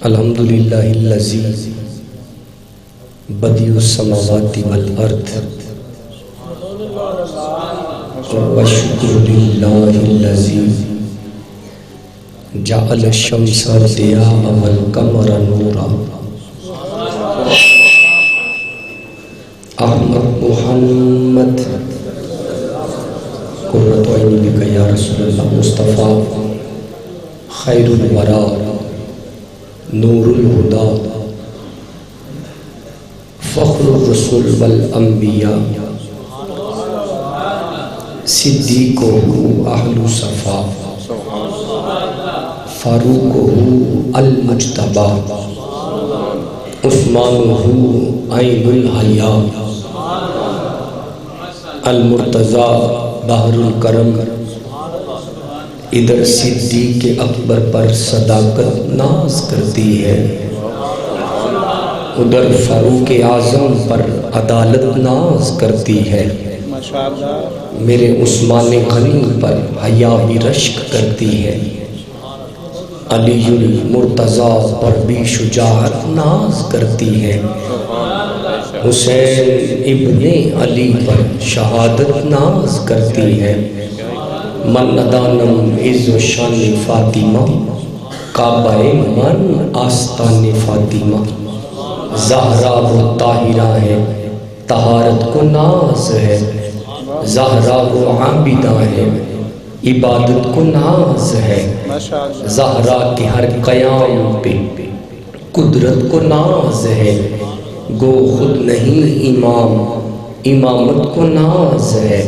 الحمدللہ الذی بدیع السماوات والارض والشکر للہ الذی جعل الشمس ضیاء والقمر نورا احمد محمد قرۃ عینی بک یا رسول اللہ مصطفیٰ خیر الورا نور الہدا فخر الرسل والانبیاء صدیقہ اہل صفا فاروقہ المجتبی عثمانہ عین الحیا المرتضی بحر الکرم ادھر صدیق اکبر پر صداقت ناز کرتی ہے، ادھر فاروق اعظم پر عدالت ناز کرتی ہے، میرے عثمان غنی پر حیا بھی رشک کرتی ہے، علی المرتضی پر بھی شجاعت ناز کرتی ہے، حسین ابن علی پر شہادت ناز کرتی ہے، من ندانم عز و شان فاطمہ کعبہ من آستان فاطمہ، زہرا وہ طاہرہ ہے طہارت کو ناز ہے، زہرا وہ عابدہ ہے عبادت کو ناز ہے، زہرا کے ہر قیام پہ قدرت کو ناز ہے، گو خود نہیں امام امامت کو ناز ہے،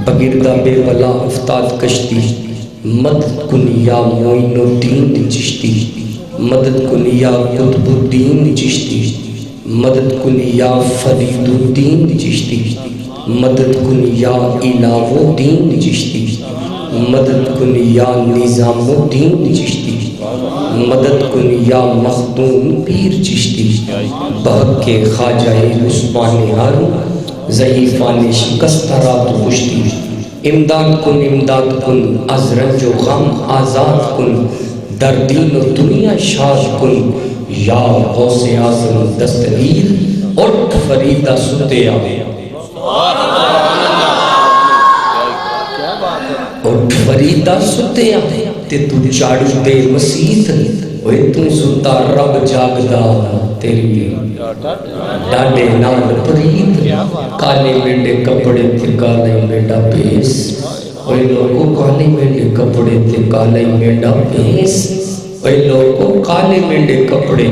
بگردہ بے ولا افتاد کشتی مدد کن یا معین الدین چشتی، مدد کن یا قطب الدین چشتی، مدد کن یا فرید الدین چشتی، مدد کن یا الہ الدین چشتی، مدد کن یا نظام الدین چشتی، مدد کن یا مخدوم پیر چشتی، بہک کے خواجہ عثمان ہارون ضعیفان شکست رات پشتی، امداد کن از رنج و غم آزاد کن، در دین و دنیا شاد کن، یا غوث اعظم دستگیر اٹھ فریدہ ستیا، اٹھ فریدہ ستیا، تے تو چاڑو دے مسیت، اوے تو ستا رب جاگدا تیری ڈاڈے نال پرید، کالے میڈے کپڑے تھے کالے میڈا پیس، اوے لوگوں کالے میڈے کپڑے تھے کالے میڈا پیس، اوے لوگوں کالے میڈے کپڑے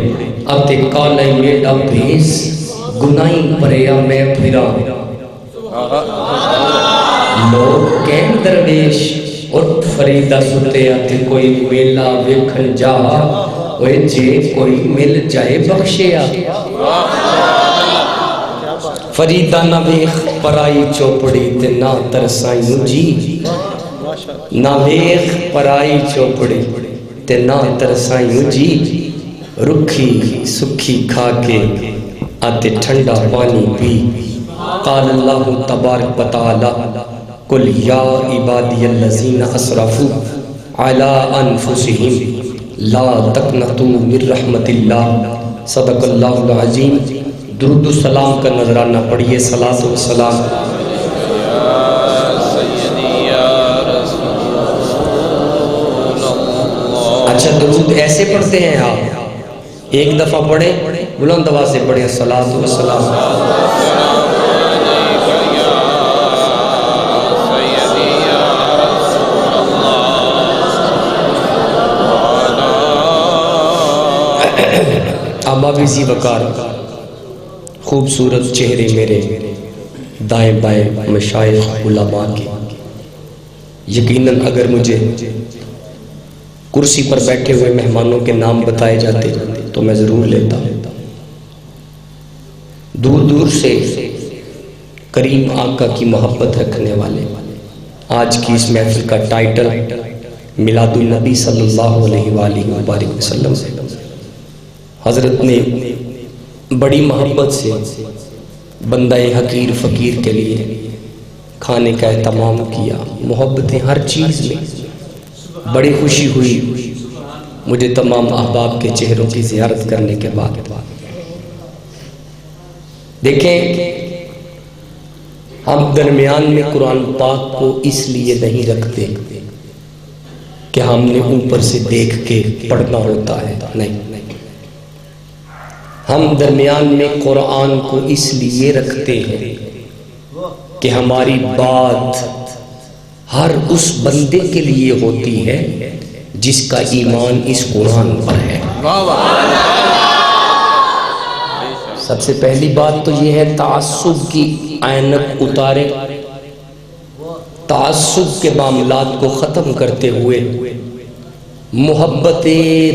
آتے کالے میڈا پیس، گناہیں پریا میں پھرا لوگ کہیں درویش، اٹھ فریدہ ستے آتے کوئی میلہ ویکھن جا، اوے جے کوئی مل جائے بخشیا، فریدہ نہ ویخ پرائی چوپڑی تے نہ ترسائیں جی، نہ ویخ پرائی چوپڑی تے نہ ترسائیں جی، رکھی سکھی کھا کے آتے ٹھنڈا پانی پی، قال اللہ تبارک و تعالی قل یا عبادی الذین اسرفوا علی انفسہم لا تقنطوا من رحمت اللہ، صدق اللہ العظیم۔ درود و سلام کا نظرانہ پڑھیے، صلاۃ و سلام اچھا درود ایسے پڑھتے ہیں آپ، ایک دفعہ پڑھیں بلند آواز سے پڑھیں، صلاۃ و سلام آبابیزی وقار، خوبصورت چہرے میرے دائیں بائیں مشائخ علماء کے، یقیناً اگر مجھے کرسی پر بیٹھے ہوئے مہمانوں کے نام بتائے جاتے تو میں ضرور لیتا۔ دور دور سے کریم آقا کی محبت رکھنے والے، آج کی اس محفل کا ٹائٹل میلاد النبی صلی اللہ علیہ وآلہ وبارک وسلم سے، حضرت نے بڑی محبت سے بندہ حقیر فقیر کے لیے کھانے کا اہتمام کیا، محبتیں ہر چیز میں، بڑی خوشی ہوئی مجھے تمام احباب کے چہروں کی زیارت کرنے کے بعد دیکھیں، ہم درمیان میں قرآن پاک کو اس لیے نہیں رکھتے کہ ہم نے اوپر سے دیکھ کے پڑھنا ہوتا ہے، نہیں، ہم درمیان میں قرآن کو اس لیے رکھتے ہیں کہ ہماری بات ہر اس بندے کے لیے ہوتی ہے جس کا ایمان اس قرآن پر ہے۔ سب سے پہلی بات تو یہ ہے، تعصب کی عینک اتارے، تعصب کے معاملات کو ختم کرتے ہوئے محبت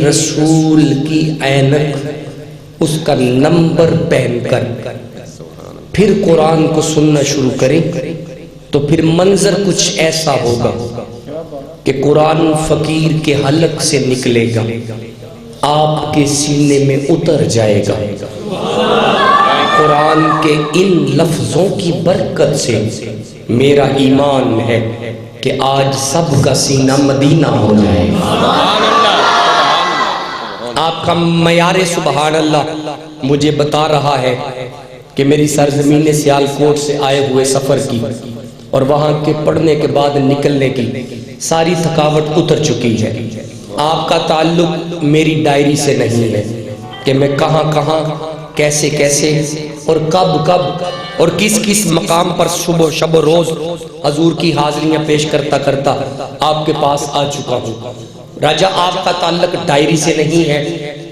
رسول کی عینک، اس کا نمبر پہن کر پھر قرآن کو سننا شروع کریں تو پھر منظر کچھ ایسا ہوگا کہ قرآن فقیر کے حلق سے نکلے گا، آپ کے سینے میں اتر جائے گا۔ قرآن کے ان لفظوں کی برکت سے میرا ایمان ہے کہ آج سب کا سینہ مدینہ ہو جائے گا۔ آپ کا معیار سبحان اللہ مجھے بتا رہا ہے کہ میری سرزمین سیالکوٹ سے آئے ہوئے سفر کی اور وہاں کے پڑھنے کے بعد نکلنے کی ساری تھکاوٹ اتر چکی ہے۔ آپ کا تعلق میری ڈائری سے نہیں ہے کہ میں کہاں کہاں، کیسے کیسے اور کب کب اور کس کس مقام پر صبح و شب و روز حضور کی حاضریاں پیش کرتا کرتا آپ کے پاس آ چکا ہوں۔ راجہ، آپ کا تعلق ڈائری سے نہیں ہے،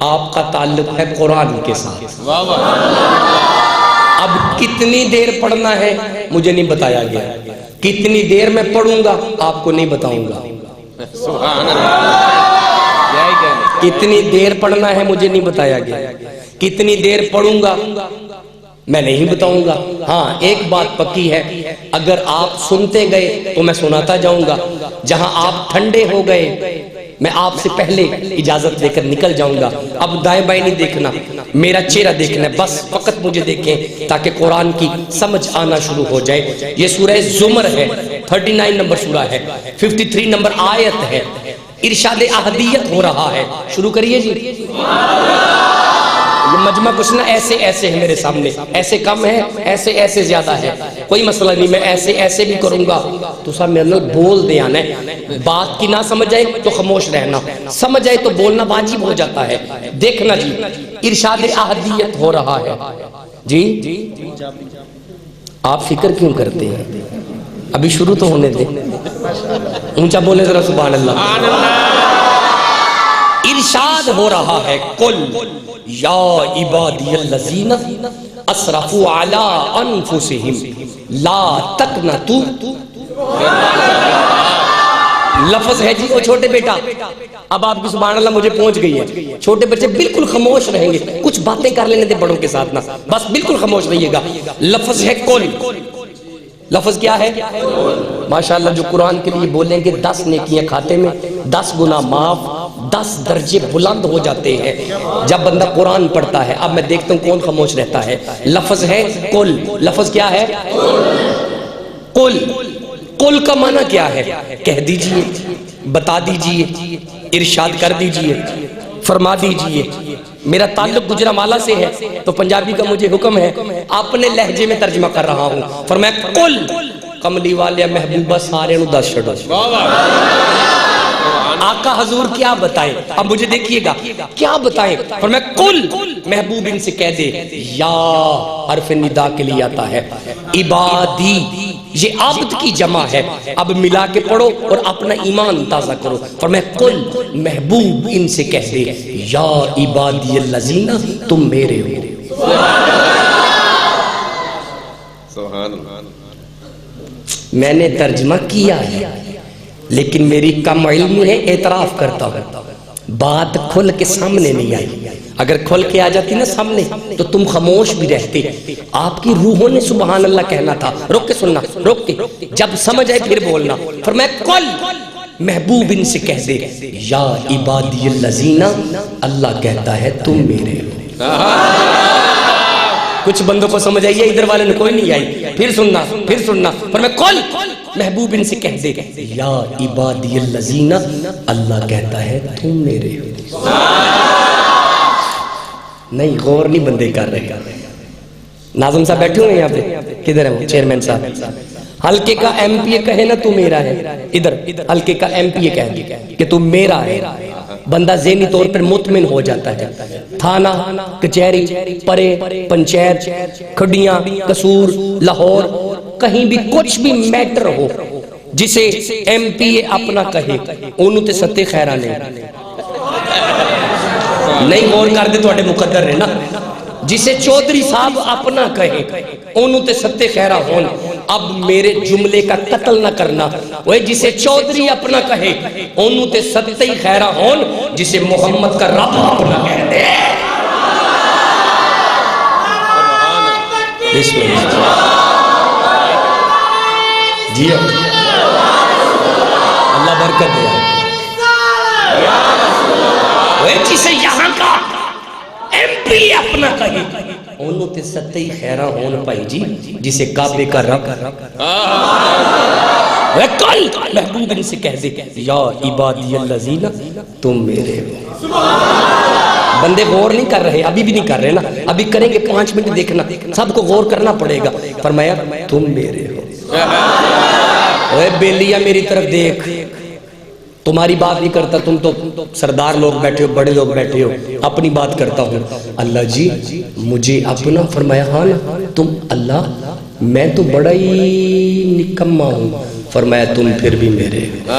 آپ کا تعلق ہے قرآن کے ساتھ۔ اب کتنی دیر پڑھنا ہے مجھے نہیں بتایا گیا، کتنی دیر میں پڑھوں گا آپ کو نہیں بتاؤں گا، کتنی دیر پڑھنا ہے مجھے نہیں بتایا گیا، کتنی دیر پڑھوں گا میں نہیں بتاؤں گا۔ ہاں، ایک بات پکی ہے، اگر آپ سنتے گئے تو میں سناتا جاؤں گا، جہاں آپ ٹھنڈے ہو گئے میں آپ سے پہلے اجازت لے کر نکل جاؤں گا۔ اب دائیں بائیں نہیں دیکھنا، میرا چہرہ دیکھنا ہے، بس فقط مجھے دیکھیں تاکہ قرآن کی سمجھ آنا شروع ہو جائے۔ یہ سورہ زمر ہے، 39 نمبر سورہ ہے، 53 نمبر آیت ہے، ارشاد احدیت ہو رہا ہے۔ شروع کریے جی۔ یہ مجمع کچھ نہ ایسے ایسے ہے میرے سامنے، ایسے کم ہے، ایسے ایسے زیادہ ہے، کوئی مسئلہ نہیں، میں ایسے ایسے بھی کروں گا تو سب میرے لوگ بول دے آنا ہے۔ بات کی نہ سمجھ آئے تو خاموش رہنا، سمجھ آئے تو بولنا واجب ہو جاتا ہے۔ دیکھنا جی، ارشاد احدیت ہو رہا ہے جی۔ آپ فکر کیوں کرتے ہیں؟ ابھی شروع تو ہونے دیں، اونچا بولے ذرا سبحان اللہ۔ ارشاد ہو رہا ہے، قل یا عبادی الذین اسرفوا علی انفسہم لا تقنطوا۔ لفظ ہے جی، وہ چھوٹے بیٹا، اب آپ کی سبحان اللہ مجھے پہنچ گئی ہے۔ چھوٹے بچے بالکل خاموش رہیں گے، کچھ باتیں کر لینے دے بڑوں کے ساتھ، نہ بس بالکل خاموش رہیے گا۔ لفظ ہے قل، لفظ کیا ہے؟ ماشاءاللہ، جو قرآن کے لیے بولیں گے 10 نیکیاں کھاتے میں، 10 گناہ معاف، 10 درجے بلند ہو جاتے ہیں جب بندہ قرآن پڑھتا ہے۔ اب میں دیکھتا ہوں کون خاموش رہتا ہے۔ لفظ ہے قل، لفظ کیا ہے؟ قل، قل کا معنی کیا ہے؟ کہہ دیجئے، بتا دیجئے، ارشاد کر دیجئے، فرما دیجئے۔ میرا تعلق گجرانوالہ سے ہے تو پنجابی کا مجھے حکم ہے، اپنے لہجے میں ترجمہ کر رہا ہوں۔ فرمایا قل، کملی والے محبوبہ سارے نو 10 چھڑو۔ آقا حضور کیا بتائیں؟ اب مجھے دیکھیے گا کیا بتائیں۔ فرمایا قل، محبوب ان سے کہہ دے، یا حرف ندا کے لیے آتا ہے، عبادی، یہ عبد کی جمع ہے، اب ملا کے پڑھو اور اپنا ایمان تازہ کرو۔ فرمایا قل، محبوب ان سے کہہ دے، یا عبادی الذین، تم میرے ہو۔ میں نے ترجمہ کیا ہے لیکن میری کم علمی ہے، اعتراف کرتا ہوں، بات کھل کے سامنے نہیں آئی۔ اگر کھل کے آ جاتی نا سامنے تو تم خاموش بھی رہتے۔ آپ کی روحوں نے سبحان اللہ کہنا تھا۔ روک کے سننا، روک کے، جب سمجھ آئے پھر بولنا۔ فرمایا قل، محبوب ان سے کہہ دے، یا عبادی الذین، اللہ کہتا ہے تم میرے ہو۔ کچھ بندوں کو سمجھ آئی ہے، ادھر والے نے کوئی نہیں آئی۔ پھر سننا، پھر سننا۔ فرمایا قل، محبوب ان سے کہہ دے یا عبادی الذین، اللہ کہتا ہے تم میرے ہو۔ نہیں، غور نہیں بندے کر رہے۔ ناظم صاحب بیٹھے ہوئے یہاں پہ، کدھر ہے وہ چیئرمین صاحب؟ حلقے کا ایم پی اے کہے نا تو میرا ہے، ادھر حلقے کا ایم پی اے کہہ دے کہ تو میرا ہے، بندہ ذہنی طور پر مطمئن ہو جاتا ہے۔ تھانہ، کچہری، پرے، پنچایت، کھڈیاں، قصور، لاہور، کہیں بھی کچھ بھی میٹر ہو جسے ایم پی اے اپنا کہے انہوں تے ستے خیرہ نہیں غور کر دے تو اٹھے مقدر ہے نا، جسے چودھری صاحب اپنا کہے انہوں تے ستے خیرہ ہون۔ اب میرے جملے کا قتل نہ کرنا، وہ جسے چودھری اپنا کہے انہوں تے ستے خیرہ ہون، جسے محمد کا رب اپنا کہہ دے۔ بسم اللہ جیو، اللہ برکت دے۔ وہ جسے یہاں کا ایم پی اپنا کہے انہوں تے ستے ہی خیرہ ہون پائی جی، جسے کعبے کا رب وہ کل محبوب ان سے کہہ دے یا عبادی الذین، تم میرے ہو۔ بندے غور نہیں کر رہے، ابھی بھی نہیں کر رہے نا، ابھی کریں گے 5 منٹ دیکھنا، سب کو غور کرنا پڑے گا۔ فرمایا تم میرے ہو۔ اے بیلیا میری طرف دیکھ، تمہاری بات نہیں کرتا، تم تو سردار لوگ بیٹھے ہو، بڑے لوگ بیٹھے ہو، اپنی بات کرتا ہوں۔ اللہ جی مجھے اپنا، فرمایا ہاں نا تم اللہ، میں تو بڑا ہی نکما ہوں، فرمایا تم پھر بھی میرے ہو۔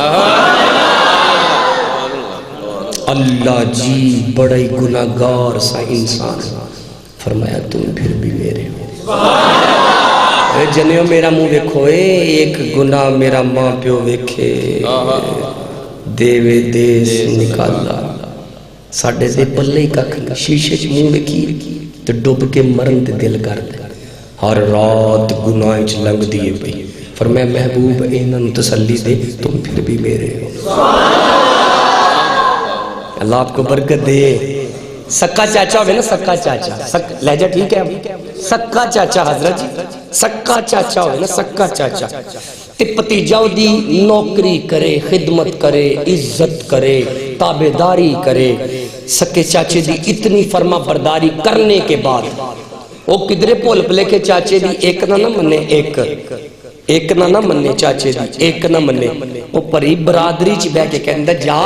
اللہ جی بڑا ہی گناہگار سا انسان، فرمایا تم پھر بھی میرے ہو۔ اے جنیو میرا منہ ویکھو، ایک گناہ میرا ماں پیو ویکھے دیوے دیس نکالا، ساڑھے دے پلے ہی ککھ شیشے چ منہ ویکھی تو ڈوب کے مرن تے دل کر دے، ہر رات گناہ چ لنگ دیے پئی، فرمایا محبوب انہاں تسلی دے تم پھر بھی میرے ہو۔ اللہ آپ کو برکت دے۔ سکا چاچا ہوئے نا، سکا چاچا، لہجہ ٹھیک ہے؟ سکا چاچا حضرت جی، سکا چاچا ہوئے نا، سکا چاچا تے پتیجہ دی نوکری کرے، خدمت کرے، عزت کرے، تابعداری کرے، سکے چاچے دی اتنی فرما برداری کرنے کے بعد وہ کدرے پول پلے کے چاچے دی ایک نہ منے، ایک نہ منے چاچے دی ایک نہ منے، وہ پری برادری چی بے کے کہندہ جا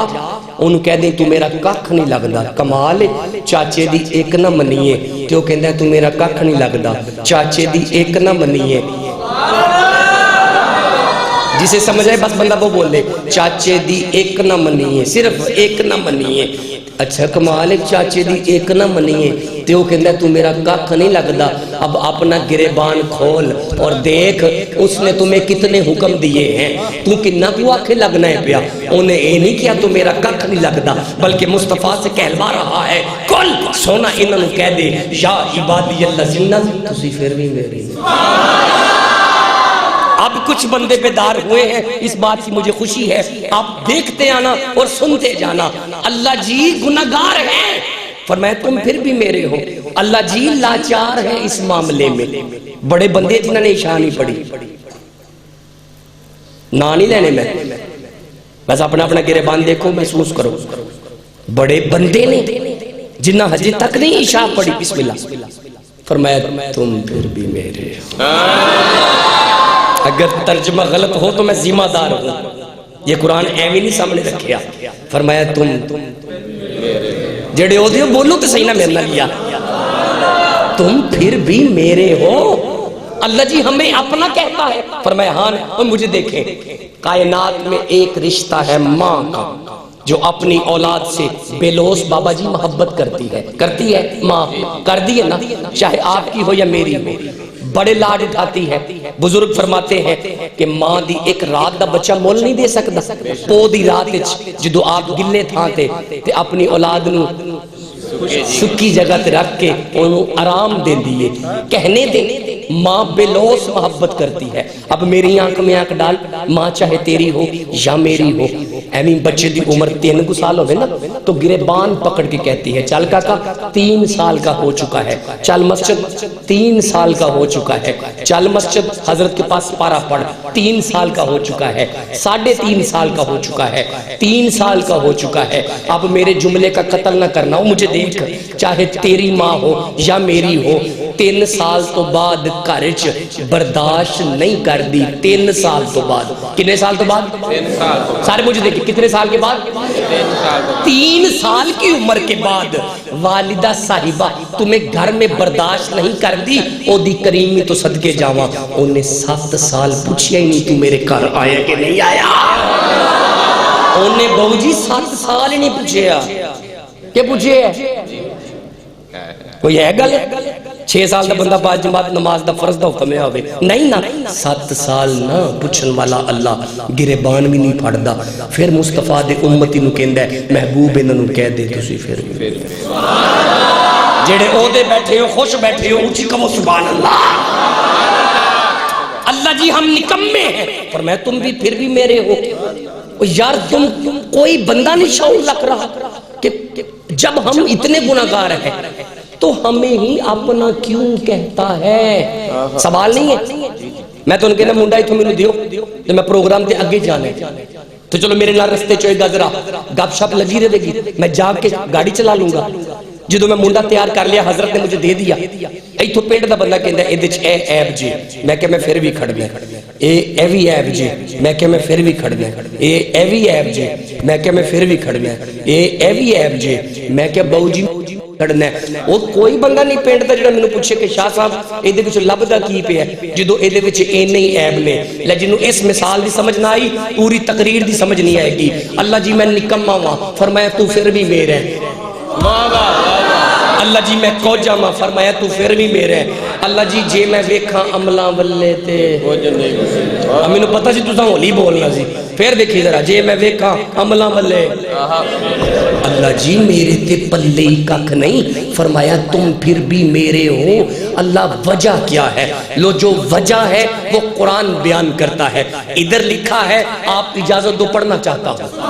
انہوں کہہ دیں تو میرا ککھ نہیں لگدا، کمال چاچے دی ایک نہ منیے، تو کہندہ تو میرا ککھ نہیں لگدا، چاچے دی ایک نہ منیے، جسے سمجھ آئے بس بندہ وہ بول لے چاچے دی ایک نہ منیے، صرف ایک نہ منیے۔ اچھا کمال چاچے دی ایک نہ منیے، تو کہندہ تو میرا ککھ نہیں لگدا، اب اپنا گریبان کھول اور دیکھ اس نے تمہیں کتنے حکم دیے ہیں، تو کنہ کو آنکھیں لگنا ہے پیا، انہیں اے نہیں کیا تو میرا ککھ نہیں لگدا، بلکہ مصطفیٰ سے کہلوا رہا ہے کل سونا انہوں کہہ دے یا عبادی الذین، تسی پھر بھی میری۔ اب کچھ بندے بیدار ہوئے ہیں، اس بات کی مجھے خوشی ہے، آپ دیکھتے آنا اور سنتے جانا۔ اللہ جی گناہگار ہیں، فرمایا تم پھر بھی میرے ہو۔ اللہ جی لاچار ہیں اس معاملے میں، بڑے بندے جنہوں نے عشاء نہیں پڑھی، نا نہیں لینے میں، بس اپنا اپنا گریبان دیکھو محسوس کرو، بڑے بندے نے جنہ حجی تک نہیں عشاء پڑھی، بسم اللہ، فرمایا تم پھر بھی میرے ہو۔ اگر ترجمہ غلط ہو تو میں ذمہ دار ہوں، یہ قرآن ایویں نہیں سامنے رکھیا، فرمایا تم جڑے ہو دیو بولو تو صحیح نہ میرے لیا، تم پھر بھی میرے ہو۔ اللہ جی ہمیں اپنا کہتا ہے، فرمایا ہاں اور مجھے دیکھیں، کائنات میں ایک رشتہ ہے ماں کا جو اپنی اولاد سے بے لوث بابا جی محبت کرتی ہے ماں، کر دی ہے نا، چاہے آپ کی ہو یا میری ہو، بڑے لاڈ اٹھاتی ہے۔ بزرگ فرماتے ہیں کہ ماں دی ایک رات دا بچہ مول نہیں دے سکتا، پو دی رات جدو آپ گلے تھا تے اپنی اولاد نو سکی جگہ تے رکھ کے انہوں آرام دے دیئے، کہنے دے ماں بلوس محبت کرتی ہے. اب میری آنکھ میں آنکھ ڈال, ماں چاہے تیری ہو یا میری ہو, ایویں بچے دی عمر 3 سال ہوئے نا تو گریبان پکڑ کے کہتی ہے چل کاکا 3 سال کا ہو چکا ہے, چل مسجد 3 سال کا ہو چکا ہے, چل مسجد حضرت کے پاس پارا پڑھ 3 سال کا ہو چکا ہے, 3.5 سال کا ہو چکا ہے, 3 سال کا ہو چکا ہے. اب میرے جملے کا قتل نہ کرنا ہو, مجھے دیکھ چاہے تیری ماں ہو یا میری ہو, 3 سال تو بعد گھرچ برداشت نہیں کر دی. 3 سال تو بعد, کتنے سال تو بعد؟ 3 سال. سارے مجھے دیکھیں کتنے سال کے بعد؟ 3 سال. 3 سال کی عمر کے بعد والدہ صاحبہ تمہیں گھر میں برداشت نہیں کر دی, او دی کریمی تو صدقے جاواں انہیں 7 سال پوچھیا ہی نہیں تو میرے گھر آیا کہ نہیں آیا. انہیں بہو جی 7 سال ہی نہیں پوچھیا. کیا پوچھے ہے؟ کوئی ہے گل؟ 6 سال دا بندہ 5 جماعت نماز دا فرض دا حکم ہے ہوئے نہیں نا, 7 سال نہ پوچھن والا اللہ گریبان بھی نہیں پھڑ دا. پھر مصطفیٰ دے امتی نو کہندہ ہے محبوب انہوں کہہ دے تسی پھر جیڑے عہدے بیٹھے ہو خوش بیٹھے ہو اونچی کہو سبحان اللہ. اللہ جی ہم نکمے ہیں, فرمایا تم بھی پھر بھی میرے ہو. یار تم کوئی بندہ نہیں شعور رکھ رہا کہ جب ہم اتنے گناہگار ہیں تو ہمیں ہی اپنا کیوں کہتا ہے؟ سوال نہیں ہے. میں تو ان کے نا منڈا ہی تو میں دیو تو میں پروگرام دے آگے جانے تو چلو میرے نال رستے چوئے گا ذرا گپ شپ لگی رہے گی, میں جا کے گاڑی چلا لوں گا. جدو میں منڈا تیار کر لیا حضرت نے مجھے دے دیا, ایتھوں پینٹ دا بندہ کہندا ہے ایدے وچ اے عیب جی, میں کہ میں پھر بھی کھڑ گیا, اے وی عیب جی, میں کہ میں پھر بھی کھڑ گیا, اے وی عیب جی, میں کہ میں پھر بھی کھڑ گیا, اے وی عیب جی, میں کہ بہو جی کھڑنا ہے. وہ کوئی بندہ نہیں پینٹ دا جڑا مینوں پوچھے کہ شاہ صاحب ایدے وچ لبدا کی پیا ہے, جدو ایدے وچ اینے ہی عیب نے. لیکن اس مثال دی سمجھ نہ آئی, پوری تقریر دی سمجھ نہیں آئے گی. اللہ جی میں نکما ہاں, فرمایا تو پھر بھی میرا ہے. اللہ جی میں کو جاما, فرمایا تو پھر بھی میرے. اللہ جی جے میں ویکھاں عملاں ولے تے میں نے پتہ سی تساں ہولی بولنا سی, پھر دیکھی ذرا جے میں ویکھاں عملاں ولے. اللہ جی میرے تے پلے ہی ککھ نہیں, فرمایا تم پھر بھی میرے ہو. اللہ وجہ کیا ہے؟ لو جو وجہ ہے وہ قرآن بیان کرتا ہے. ادھر لکھا ہے, آپ اجازت دو پڑھنا چاہتا ہوں.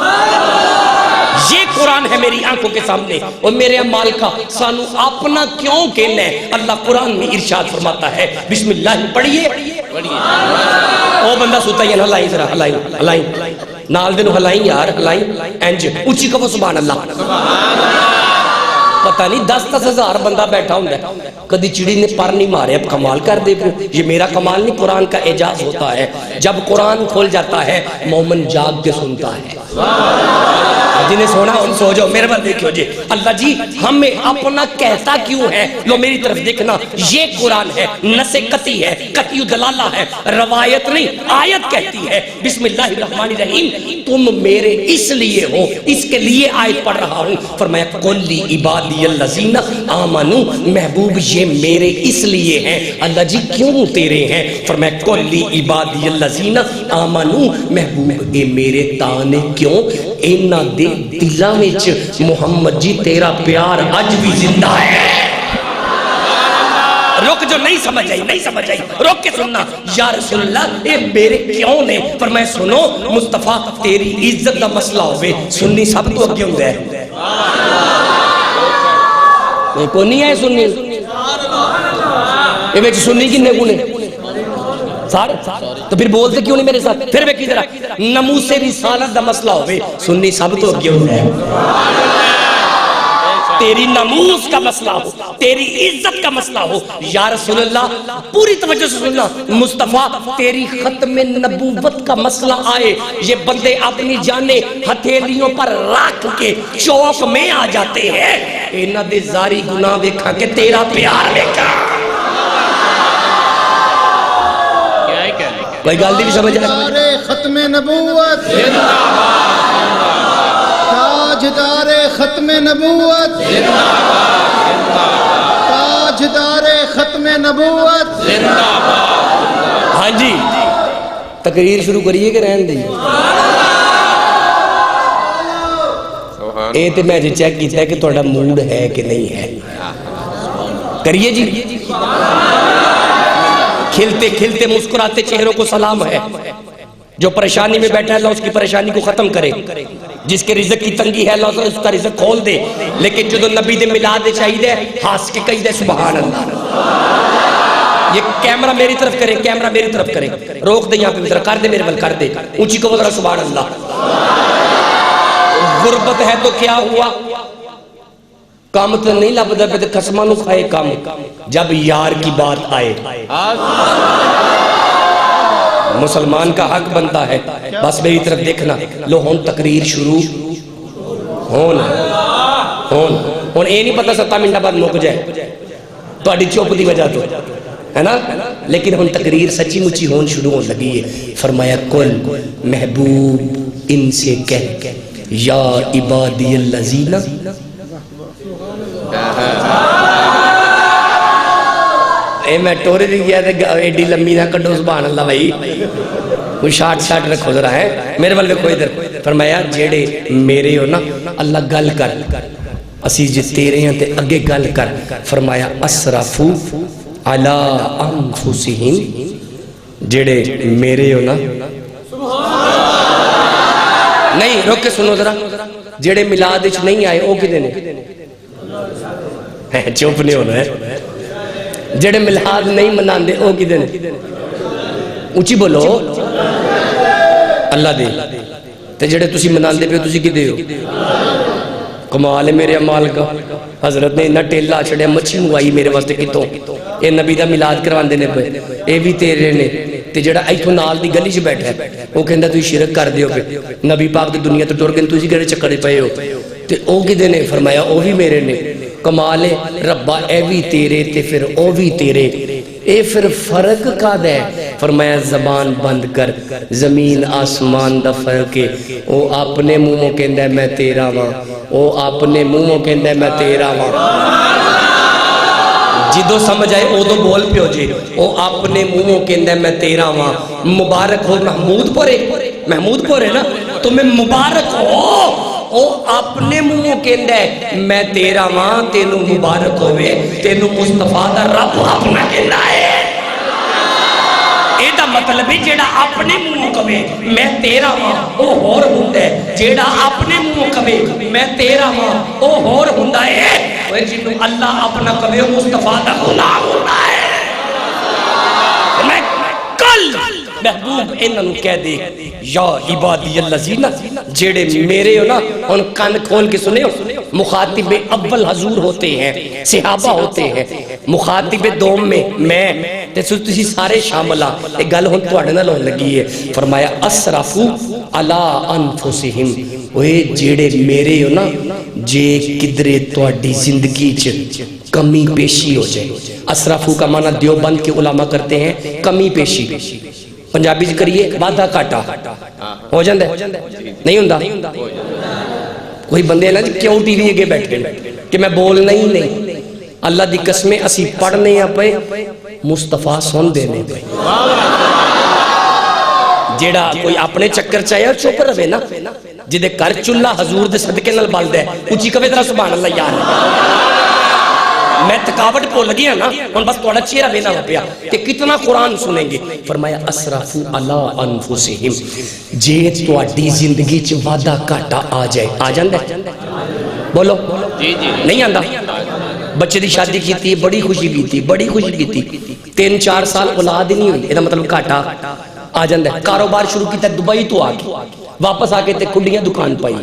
یہ قرآن ہے میری آنکھوں کے سامنے اور میرے اعمال کا سانو اپنا کیوں کہنا ہے. اللہ قرآن میں ارشاد فرماتا ہے, بسم اللہ پڑھیے. او بندہ سوتا ہی ہے, ہلائیں ذرا, ہلائیں نال دنو, ہلائیں یار, ہلائیں انج اونچی کہو سبحان اللہ. پتہ نہیں 10-10 ہزار بندہ بیٹھا ہوں ہے, کدی چڑی نے پر نہیں مارے. اب کمال کر دے گو, یہ میرا کمال نہیں, قرآن کا اعجاز ہوتا ہے. جب قرآن کھول جاتا ہے مومن جاگ کے سنتا ہے. جنہیں سونا ان سو جاؤ, میرے بندے کیوں جی. اللہ جی ہمیں اپنا کہتا کیوں ہے؟ لو میری طرف دیکھنا, یہ قرآن ہے, نس قطعی ہے, قطعی دلالہ ہے, روایت نہیں آیت کہتی ہے بسم اللہ الرحمن الرحیم تم میرے اس لیے ہو, اس کے لیے آیت پڑھ رہا ہوں. فرمایا قلی عبادی الذین آمنو, محبوب یہ میرے اس لیے ہیں. اللہ جی کیوں تیرے ہیں؟ فرمایا قلی عبادی الذین آمنو, محبوب اے میرے تانے کیوں؟ اینا دے دلہ وچ محمد جی تیرا پیار آج بھی زندہ ہے. رک جو نہیں سمجھ آئی رک کے سننا. یا رسول اللہ اے میرے کیوں نے؟ فرمایا سنو مصطفیٰ تیری عزت دا مسئلہ ہوئے, سنی سب تو اگے ہوں ہے. کو نہیں ہے سنی, یہ بیچ سنی کی نیگونے سارے, تو پھر بولتے کیوں نہیں میرے ساتھ؟ پھر میں کی ذرا نموز سے بھی سالت دا مسئلہ ہوئے, سنی سب تو اگے ہوں ہے. تیری نموز کا مسئلہ ہو, تیری عزت کا مسئلہ ہو. یا رسول اللہ پوری توجہ سے سننا, مصطفیٰ تیری ختم نبوت کا مسئلہ آئے, یہ بندے اپنی جانیں ہتھیلیوں پر رکھ کے چوک میں آ جاتے ہیں. اینا دے زاری گناہ دیکھا کہ تیرا پیار دیکھا. کوئی گالدی بھی سمجھ آئے؟ ختم نبوت تاجدار ختم نبوت, تاجدار ختم نبوت. ہاں جی تقریر شروع کریے کہ رہن دیں؟ اے تے میں چیک کیتا ہے کہ تھوڑا موڈ ہے کہ نہیں ہے. کریے جی. کھلتے کھلتے مسکراتے چہروں کو سلام ہے. جو پریشانی میں بیٹھا ہے اللہ اس کی پریشانی کو ختم کرے. جس کے رزق کی تنگی ہے اللہ اس کا رزق کھول دے. لیکن جو نبی دے ملاد چاہیے ہاس کے کہی دے سبحان اللہ. یہ کیمرہ میری طرف کرے, کیمرہ میری طرف کرے, روک دے یہاں پہ ذرا, کر دے میرے بل, کر دے اونچی کو ذرا سبحان اللہ. غربت ہے تو کیا ہوا, کام تو نہیں لبدا پہ قسماں نو کھائے کام. جب یار کی بات آئے مسلمان کا حق بنتا ہے بس میری طرف دیکھنا. لو ہون تقریر شروع ہون اے نہیں پتا 7 منٹ بعد مک جائے تہاڈی چپ دی وجہ تو ہے نا. لیکن ہن تقریر سچی مچی ہون شروع ہون لگی ہے. فرمایا کل محبوب ان سے کہہ یا عبادی الذین اے میں ٹورے دی گیا تھے ایڈی لمبی نہ کڈو سبحان اللہ بھائی, کوئی شارٹ رکھو ذرا ہے میرے والے کوئی ادھر. فرمایا جیڑے میرے ہو نا اللہ گل کر, اسی جی تیرے ہیں تے اگے گل کر. فرمایا اسرفو علی انفسہم, جیڑے میرے ہو نا نہیں روک کے سنو ذرا, جیڑے میلاد وچ نہیں آئے او کدے نے, چپ نہیں ہونا ہے. جڑے میلاد نہیں مناندے او کدے نے, اونچی بولو اللہ دے. تے جڑے تسی مناندے پہ تسی کدے ہو, کمال ہے میرے امال کا. حضرت نے انہا ٹیلا چھڑیا مچھی منگوائی میرے واسطے کتوں, اے نبی دا میلاد کروان دینے پہ اے بھی تیرے نے. تے جڑا ایتھوں نال دی گلی چ بیٹھا ہے او کہندا تسی شرک کر دیو پہ, نبی پاک دی دنیا تو ٹر گئے تسی کہڑے چکرے پئے ہو. تے او کدے نے, فرمایا او بھی میرے نے. کمال ربا اے بھی تیرے تے پھر او بھی تیرے, اے پھر فرق کا دے. فرمایا زبان بند کر, زمین آسمان دا فرق ہے. او اپنے منہ کہندا ہے میں تیرا واں, او اپنے منہ کہندا ہے میں تیرا واں. جدو سمجھ آئے او دو بول پہ ہو جے, او اپنے منہ کہندا ہے میں تیرا واں. مبارک ہو محمود پورے, محمود پورے نا تمہیں مبارک ہو. او اپنے منہ کہندا ہے میں تیرا ماں, تینوں مبارک ہوئے, تینوں مصطفیٰ دا رب اپنا کہندا ہے. اے دا مطلب ہے جیڑا اپنے منہ کہے میں تیرا ماں او ہور ہوندا ہے, جیڑا اپنے منہ کہے میں تیرا ماں او ہور ہوندا ہے. اوے جنوں اللہ اپنا کہے مصطفیٰ دا غلام ہوندا ہے. میں کل محبوب انہوں کہہ دے یا عبادی الذین, جیڑے میرے ہو نا ان کان کھول کے سنے ہو. مخاطب اول حضور ہوتے ہیں, صحابہ ہوتے ہیں, مخاطب دوم میں تے تسی سارے شامل آ. ایک گل ہن تواڈے نال ہون لگی ہے. فرمایا اسرفو علی انفسہم, اوے جیڑے میرے ہو نا جے کدرے تواڈی زندگی چ کمی پیشی ہو جائے. اسرفو کا معنی دیوبند کے علماء کرتے ہیں کمی پیشی, پنجابی جی کریے وعدہ کاٹا ہو جاندہ ہے نہیں ہوندہ. کوئی بندے نا کیوں ٹی وی اگے بیٹھ گئے کہ میں بولنا ہی نہیں. اللہ دی قسمیں اسی پڑھنے یا پہ مصطفیٰ سن دینے پہ. جیڑا کوئی اپنے چکر چاہے اور چپ رہے نا, جدے کر چلا حضور دے صدقے نال بال دے اونچی کبھی طرح سبحان اللہ یار. میں تکاوٹ کو لگیا نا ان بس توڑا چہرہ بینا ہو پیا کہ کتنا قرآن سنیں گے. فرمایا اسرفو علی انفسہم, جے تواڈی زندگی چ وعدہ کاٹا آ جائے. آ جاندا بولو نہیں آندا. بچے دی شادی کی تھی, بڑی خوشی کی تھی, بڑی خوشی کی تھی, 3-4 سال اولاد نہیں ہوئی, یہ مطلب کاٹا آ جاندا ہے. کاروبار شروع کیتا دبئی تو آ کے واپس آ کے تے کھڈیاں دکان پائی,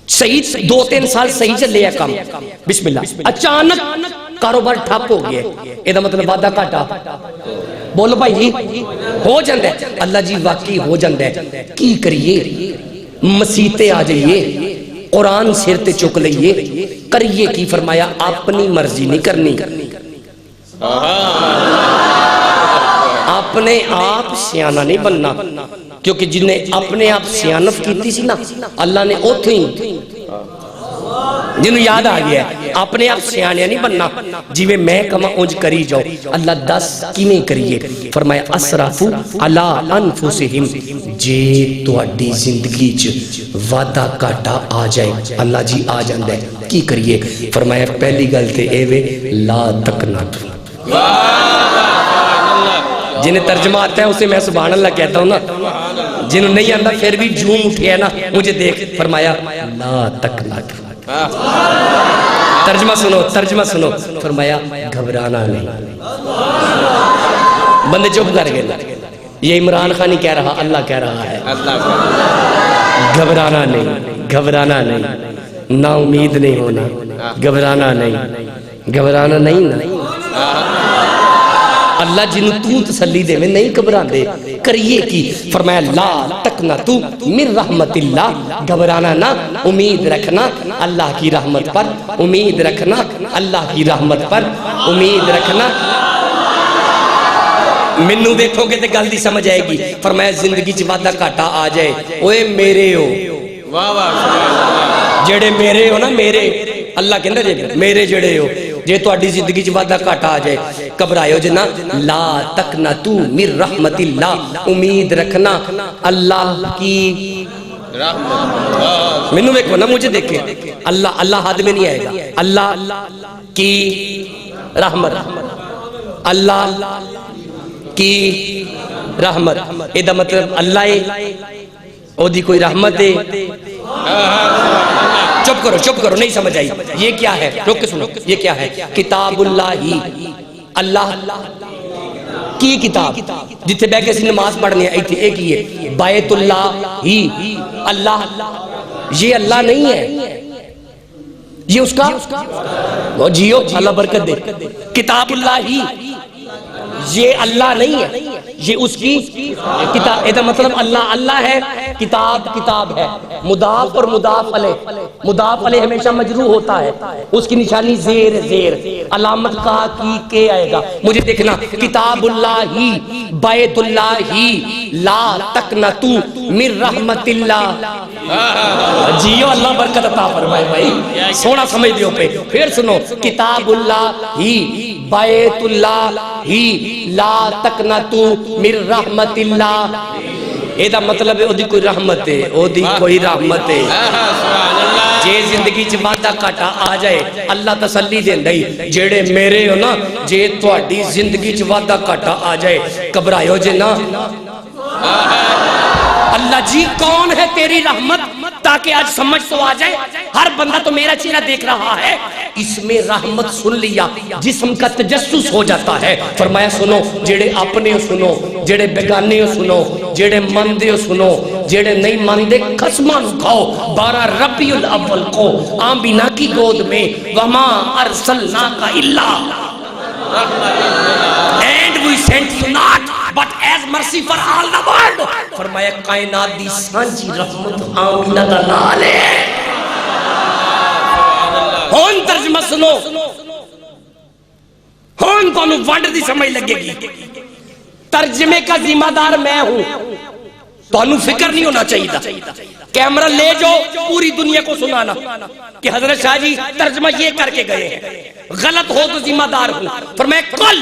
صحیح 2-3 سال صحیح چلے کام, بسم اللہ اچانک کاروبار ٹھپ ہو گیا. یہ مطلب وعدہ کاٹا. بولو بھائی جی ہو جاندہ ہے. اللہ جی واقعی ہو جاندہ ہے. کی کریے مسیطے آ جائیے, قرآن سر تے چک لئیے, کریے کی. فرمایا اپنی مرضی نہیں کرنی, اپنے آپ سیانہ نہیں بننا. کیونکہ جنہیں اپنے آپ سیانت کیتی سی نا اللہ نے اوتھے ہی جنہوں یاد آ گیا ہے اپنے آپ سیانے نہیں بننا. جیوے میں کما اونج کری جاؤ, اللہ 10 کیویں کریے. فرمایا اسرفو علی انفسہم, جے تواڈی زندگی چ وعدہ کاٹا آ جائے اللہ جی آ جاندا ہے. کی کریے؟ فرمایا پہلی گل تے اے وے لا تقنطوا, جنہیں ترجمہ آتا ہے اسے میں سبحان اللہ کہتا ہوں نا، جنہوں نہیں آتا پھر بھی جھوم اٹھے ہے نا مجھے دیکھ، فرمایا لا تقنط، ترجمہ سنو ترجمہ سنو، فرمایا گھبرانا نہیں۔ بندے چپ کر گئے، یہ عمران خان ہی کہہ رہا، اللہ کہہ رہا ہے گھبرانا نہیں، گھبرانا نہیں، نا امید نہیں ہونا، گھبرانا نہیں، گھبرانا نہیں نا۔ اللہ جنہوں تو تسلی دے میں نہیں گھبران دے کریے کی، فرمایا لا تقنطوا من رحمت اللہ، گھبرانا نہ، امید رکھنا اللہ کی رحمت پر، امید رکھنا اللہ کی رحمت پر، امید رکھنا۔ منو دیکھو گے تے گل دی سمجھ آئے گی، فرمایا زندگی چ وعدہ کاٹا آ جائے، اوے میرے ہو، جڑے میرے ہو نا، میرے اللہ کہندا جے میرے جڑے ہو، جے تہاڈی زندگی چ وعدہ کاٹا آ جائے گھبرائیو جے نا، لا تقنطوا من رحمت اللہ، امید رکھنا اللہ کی رحمت۔ منو دیکھو نا، مجھے دیکھے، اللہ حد میں نہیں آئے گا، اللہ کی رحمت، اللہ کی رحمت، یہ مطلب اللہ ہے او دی کوئی رحمت ہے۔ چپ کرو چپ کرو، نہیں سمجھ آئی، یہ کیا ہے؟ رک کے سنو، یہ کیا ہے؟ کتاب اللہ ہی، اللہ کی کتاب، جتنے بیٹھ کے اسی نماز پڑھنی ہے ایک ہی ہے، بیت اللہ ہی، اللہ یہ اللہ نہیں ہے، یہ اس کا وہ جیو، اللہ برکت دے، کتاب اللہ ہی یہ اللہ نہیں ہے، یہ اس کی کتاب، یہ مطلب اللہ ہے، کتاب کتاب ہے، مضاف اور مضاف علیہ، مضاف علیہ ہمیشہ مجرور ہوتا ہے، اس کی نشانی زیر زیر، علامت کا کی آئے گا، مجھے دیکھنا، کتاب اللہ ہی، بیت اللہ ہی، لا تقنطوا من رحمت اللہ، جیو اللہ برکت عطا فرمائے بھائی، سونا سمجھ دیو پہ، پھر سنو، کتاب اللہ ہی، بیت اللہ ہی، لا تقنطوا من رحمت اللہ، یہ مطلب ہے او دی کوئی رحمت ہے، او دی کوئی رحمت ہے، جے زندگی چ وعدہ کاٹا آ جائے اللہ تسلی دیندا ہی، جیڑے میرے ہو نا، جے تہاڈی زندگی چ وعدہ کاٹا آ جائے گھبرائیو جے نا، اللہ جی کون ہے تیری رحمت، تاکہ آج سمجھ تو آ جائے، ہر بندہ تو میرا چہرہ دیکھ رہا ہے، اس میں رحمت سن لیا جسم کا تجسس ہو جاتا ہے، فرمایا سنو، جڑے اپنے سنو، جڑے بیگانے سنو، جڑے مندے سنو، جڑے نہیں مندے قسمان کھاؤ، 12 ربیع الاول کو آمینہ کی گود میں، وما ارسلناک الا and we sent you not but as mercy for all the world، فرمایا کائنات دی سانجی رحمت آمینہ دا نال ہے۔ ہون ترجمہ سنو، ہون تو انہوں ونڈ دی سمجھ لگے گی، ترجمے کا ذمہ دار میں ہوں، تو انہوں فکر نہیں ہونا چاہیے، کیمرہ لے جو پوری دنیا کو سنانا کہ حضرت شاہ جی ترجمہ یہ کر کے گئے ہیں، غلط ہو تو ذمہ دار ہوں، فرمایا کل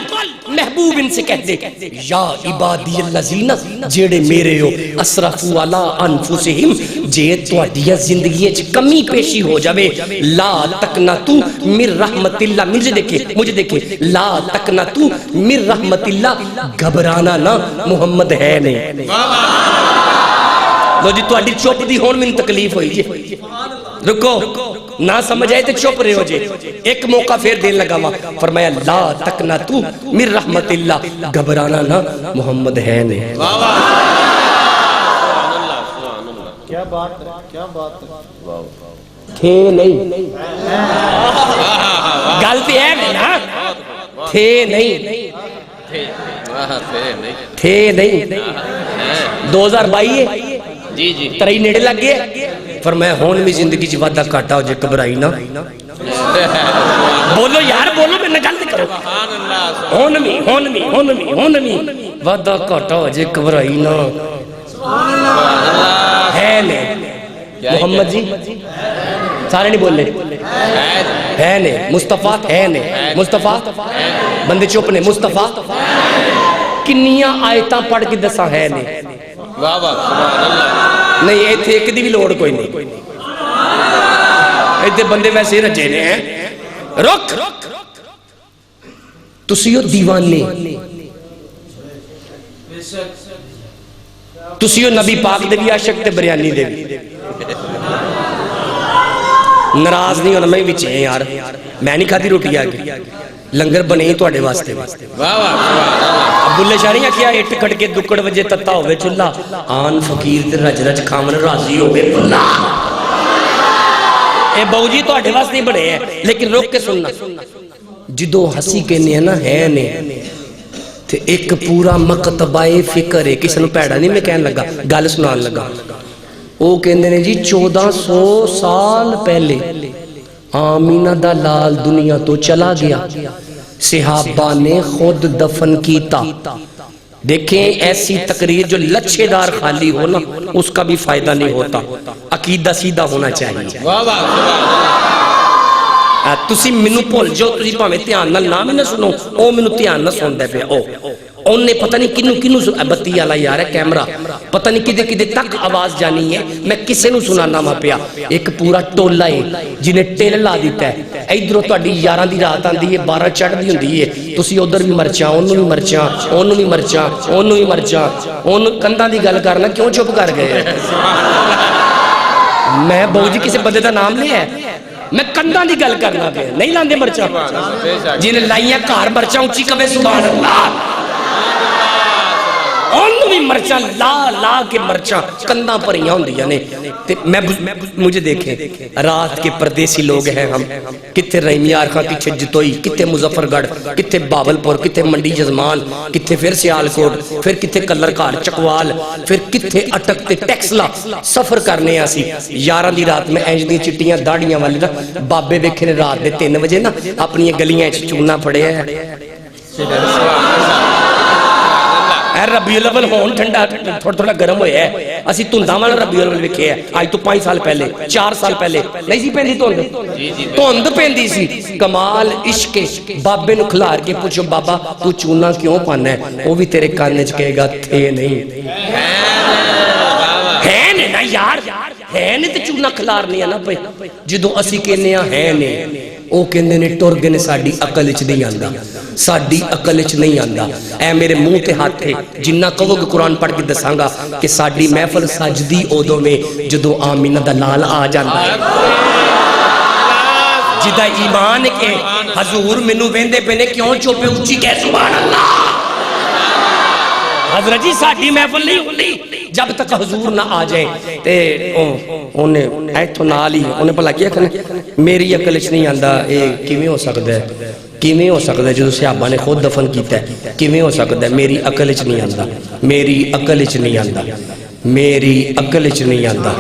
محبوب ان سے کہہ دے، یا عبادی الذین جیڑے میرے ہو اسرفوا علی انفسہم، جے تہاڈی زندگی وچ کمی پیشی ہو جاوے، لا تقنطوا من رحمت اللہ، مجھے دیکھے، لا تقنطوا من رحمت اللہ، گھبرانا نہ، محمد ہے نہیں۔ لو جی تہاڈی چپ دی ہون مینوں تکلیف ہوئی جی، رکو نہ سمجھ آئے تو چپ رہے ہو جے، ایک موقع پھر دین لگا ہوا، فرمایا لا تقنطوا من رحمت اللہ، گھبرانا نہ، محمد ہے نہیں۔ کیا بات ہے، کیا بات ہے، تھے نہیں، غلطی ہے نا، تھے نہیں، تھے نہیں، 2022 ہے، ترائی نیڑے لگ گئے، فرمایا ہون بھی زندگی چ وعدہ کاٹا ہو جے گھبرائی نہ، بولو یار بولو، میں نہ غلط کرو، ہون بھی وعدہ کاٹا ہو جے گھبرائی نہ، ہے نہیں محمد جی، سارے نہیں بول لے، ہے نہیں مصطفیٰ، ہے نہیں مصطفیٰ، بندے چپ نے، مصطفیٰ کنیاں آیتاں پڑھ کے دسا ہے نہیں، نہیں ایتھے ایک دی بھی لوڑ کوئی نہیں، ایتھے بندے ویسے ہی رجے نے ہیں، رک تسیو دیوانے تسی ہو نبی پاک دے بھی عاشق تے بریانی دے بھی ناراض نہیں ہونا میں بھی چاہیں یار میں نہیں کھاتی روٹی آگے لنگر بنے ہی تو اڑے واسطے عبداللہ شاہ نے کیا اٹھ کٹ کے دکڑ وجے تتا ہوئے چلا آن فقیر تے رج رج کھامن راضی ہوئے بلا اے بہو جی تو اڑے واسطے بڑے ہیں لیکن روک کے سننا جدو ہسی کے نہیں ہے نا ہے نہیں تے ایک پورا مکتبہ فکر ہے کسی نے پیڑا نہیں میں کہنے لگا گل سنان لگا وہ کہندے نے جی 1400 سال پہلے آمینہ دا لال دنیا تو چلا گیا صحابہ نے خود دفن کیتا دیکھیں ایسی تقریر جو لچھے دار خالی ہو نا اس کا بھی فائدہ نہیں ہوتا عقیدہ سیدھا ہونا چاہیے تسی منو بھول جو تسی پاویں دھیان نال نام ہی نہ سنو او منو دھیان نہ سندا پیا او انہیں پتہ نہیں کنو کنو بتی والا یار ہے کیمرہ پتہ نہیں کدے کدے تک آواز جانی ہے میں کسے نو سنانا ما پیا ایک پورا ٹولا ہے جنہیں ٹیل لا دیتا ہے ادھروں تہاڈی 11 دی رات آندی ہے 12 چڑھدی ہوندی ہے تسی ادھر بھی مرچاں اونوں بھی مرچاں اونوں بھی مرچاں اونوں بھی مرچاں اونوں کنداں دی گل کرنا کیوں چپ کر گئے میں بہو جی کسی بندے دا نام لیا ہے میں کنداں دی گل کرنا پہ نہیں لاندے مرچاں جنہیں لائیاں کار مرچاں اونچی کبے سبحان اللہ انہوں بھی مرچاں لا لا کے مرچاں کنداں پریاں ہوں دیا نے مجھے دیکھیں رات کے پردیسی لوگ ہیں ہم کتے رحمیار خان کتے جتوئی کتے مظفر گڑھ کتے بابل پور کتے منڈی جزمان کتے پھر سیال کوٹ پھر کتے کلرکار چکوال پھر کتے اٹکتے ٹیکسلا سفر کرنے آسی 11 دی رات میں اینج دی چٹیاں داڑیاں والے نا بابے بیکھے نے رات دے 3 بجے نا اپنی گلیاں چونا پڑے ہیں ربیع الاول ہون ٹھنڈا تھوڑا تھوڑا گرم ہویا ہے اسی تنداں والا ربیع الاول ویکھیا ہے آج تو 5 سال پہلے 4 سال پہلے نہیں سی پیندی تند پیندی سی کمال عشق بابے نو کھلار کے پوچھو بابا تو چونا کیوں پانا ہے وہ بھی تیرے کانے چ کہے گا تھے نہیں ہے نا یار ہے نہیں تے چونا کھلار نہیں ہے نا پہ جدو اسی کہنے ہے نہیں او کہندے نے ٹر گئے نے ساڈی عقل وچ نہیں آندا ساڈی عقل وچ نہیں آندا اے میرے منہ تے ہاتھ ہے جنہ کہو کہ قرآن پڑھ کے دساں گا کہ ساڈی محفل سجدی اودوں میں جدو آمینہ دا لال آ جاندا ہے جدا ایمان کے حضور منو ویندے پے نے کیوں چوپے اونچی کہہ سبحان اللہ حضرت جی ساڈی محفل نہیں ہوندی جب تک حضور نہ آ جائیں تے انہیں ایتھو نال ہی انہیں بھلا کیا کہنا میری عقل وچ نہیں آندا اے کیویں ہو سکدا ہے کیویں ہو سکدا ہے جدوں صحابہ نے خود دفن کیتا ہے کیویں ہو سکدا ہے میری عقل وچ نہیں آندا میری عقل وچ نہیں آندا میری عقل وچ نہیں آندا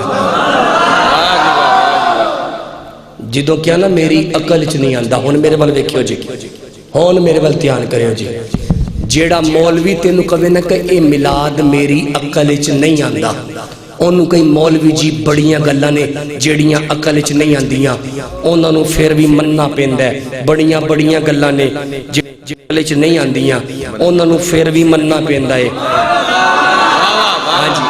جدوں کیا نا میری عقل وچ نہیں آندا ہن میرے ول ویکھیو جی ہن میرے ول دھیان کریو جی جیڑا مولوی تینوں کہے نا کہ اے میلاد میری عقل وچ نہیں آندا انہوں کئی مولوی جی بڑیاں گلاں نے جیڑیاں عقل وچ نہیں آندیاں انہاں نوں پھر بھی مننا پیندا ہے بڑیاں بڑیاں گلاں نے جیڑیاں عقل وچ نہیں آندیاں انہاں نوں پھر بھی مننا پیندا ہے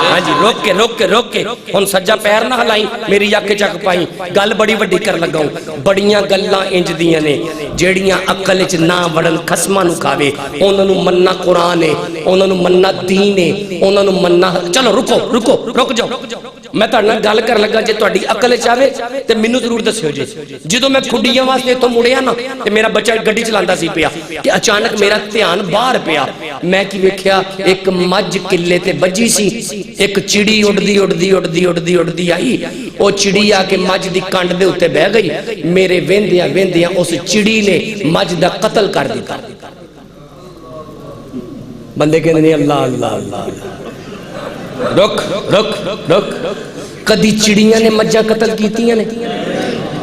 ہاں جی روک کے ہن سجا پیر نہ ہلائیں میری اکھ چک پائیں گل بڑی وڈی کر لگاؤں بڑیاں گلاں انج دیاں نے جیڑیاں عقل وچ نہ وڑن خصماں نوں کھاوے انہاں نوں مننا قرآن ہے انہاں نوں مننا دین ہے انہاں نوں مننا چلو رک جاؤ میں تہاڈے نال گل کر لگا جے تہاڈی عقل وچ آوے تے مینوں ضرور دسیو جی جدوں میں کھڈیاں واسطے تو مڑیا نا تے میرا بچہ گڈی چلاندا سی پیا کہ اچانک میرا دھیان باہر پیا میں کی ویکھیا ایک مجھ قلے تے بجی سی ایک چڑی اڑدی آئی وہ چڑی آ کے مجھ دی کنڈ دے اتے بہ گئی میرے ویندیاں اس چڑی نے مجھ دا قتل کر دیتا بندے کہنے نہیں اللہ رک کدی چڑیاں نے مجھا قتل کیتیاں نے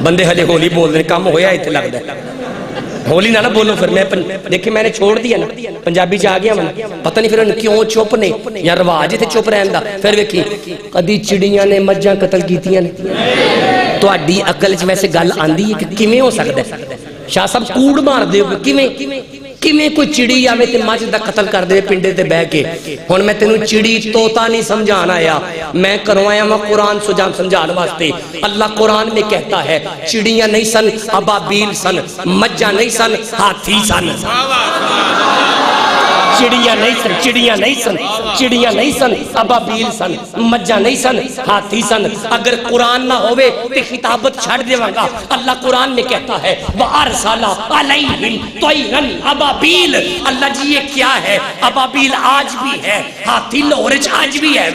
بندے ہجے ہولی بول دے کام ہویا ایتھے لگدا ہے ہولی نہ بولو پھر میں دیکھیں میں نے چھوڑ دیا نا پنجابی چاہ گیا میں پتہ نہیں پھر انہیں کیوں چپ نے یا رواج تھے چپ رہن دا پھر ویکھی کدی چڑیاں نے مجھاں قتل کیتیاں نے تو اڈی عقل چ ویسے گل آندی ہے کہ کیویں ہو سکدا ہے شاہ صاحب کوڑ مار دے کیویں کوئی چڑی آوے تے مجھ دا قتل کر دے پنڈے تے بہ کے ہن میں تینوں چڑی طوطا نہیں سمجھانا آیا میں کروایا میں قرآن سمجھان واسطے اللہ قرآن میں کہتا ہے چڑیاں نہیں سن ابابیل سن مجھا نہیں سن ہاتھی سن چڑیاں نہیں سن، چڑیاں نہیں سن، چڑیاں نہیں سن، ابابیل سن، مجھا نہیں سن، ہاتھی سن۔ اگر قرآن نہ ہوئے تو خطابت چھڑ دے گا۔ اللہ قرآن میں کہتا ہے وَأَرْسَلَ عَلَيْهِمْ طَيْرًا أَبَابِيلَ۔ اللہ جی یہ کیا ہے؟ ابابیل آج بھی ہے، ہاتھی لورچ آج بھی ہے۔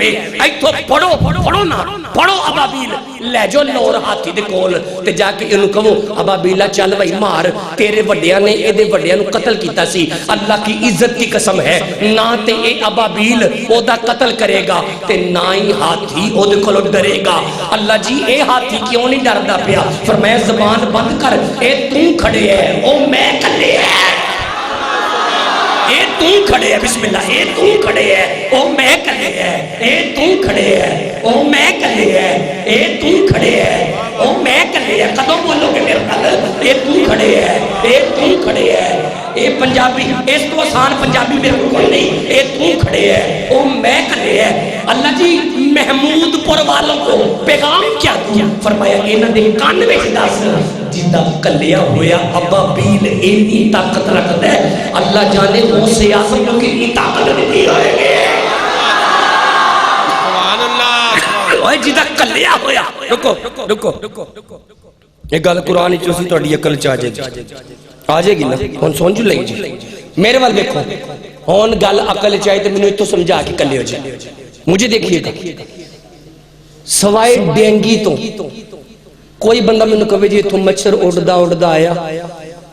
ایتھو پڑھو پڑھو نا، پڑھو ابابیل لے جو لور ہاتھی دے کول تے جا کے انہوں کہو ابابیلہ چل بھائی مار، تیرے وڈیاں نے اے دے وڈیاں نو قتل کیتا سی۔ اللہ کی عزت کی قسم ہے نہ تے اے ابابیل او دا قتل کرے گا تے نہ ہی ہاتھی او دے کولو ڈرے گا۔ اللہ جی اے ہاتھی کیوں نہیں ڈردا پیا؟ فرمایا زبان بند کر، اے تو کھڑے ہے او میں کھڑے ہے، اے تو کھڑے ہے، بسم اللہ، اے تو کھڑے ہے او میں کھڑے ہے، اے تو کھڑے ہے او میں کھڑے ہے، اے تو کھڑے ہے او میں کھڑے ہے۔ قدم بولو گے میرے نال، اے تو کھڑے ہے، اے تو کھڑے ہے۔ اے پنجابی اس تو آسان پنجابی میرے کو کوئی نہیں، اے تو کھڑے ہے او میں کھڑے ہے۔ اللہ جی محمود پور والوں کو پیغام کیا دیا؟ فرمایا انہاں دے کان وچ دس جدا کلیا ہویا ابابیل اینی طاقت رکھتا ہے۔ اللہ جانے غوث اعظم کو کتنی طاقت دیتی ہوئے گے۔ سبحان اللہ، اوے جدا کلیا ہویا، رکو رکو یہ گل قرآن وچ اسی تہاڈی عقل چ آ جائے گی نا، ہن سن جو لئی جی میرے وال دیکھو، ہن گل عقل چ آئی تے مینوں اتوں سمجھا کے کلے ہو جائے۔ مجھے دیکھیے گا سوائے ڈینگی تو کوئی بندہ میں نے کہے جی تو مچھر اڑدا اڑدا آیا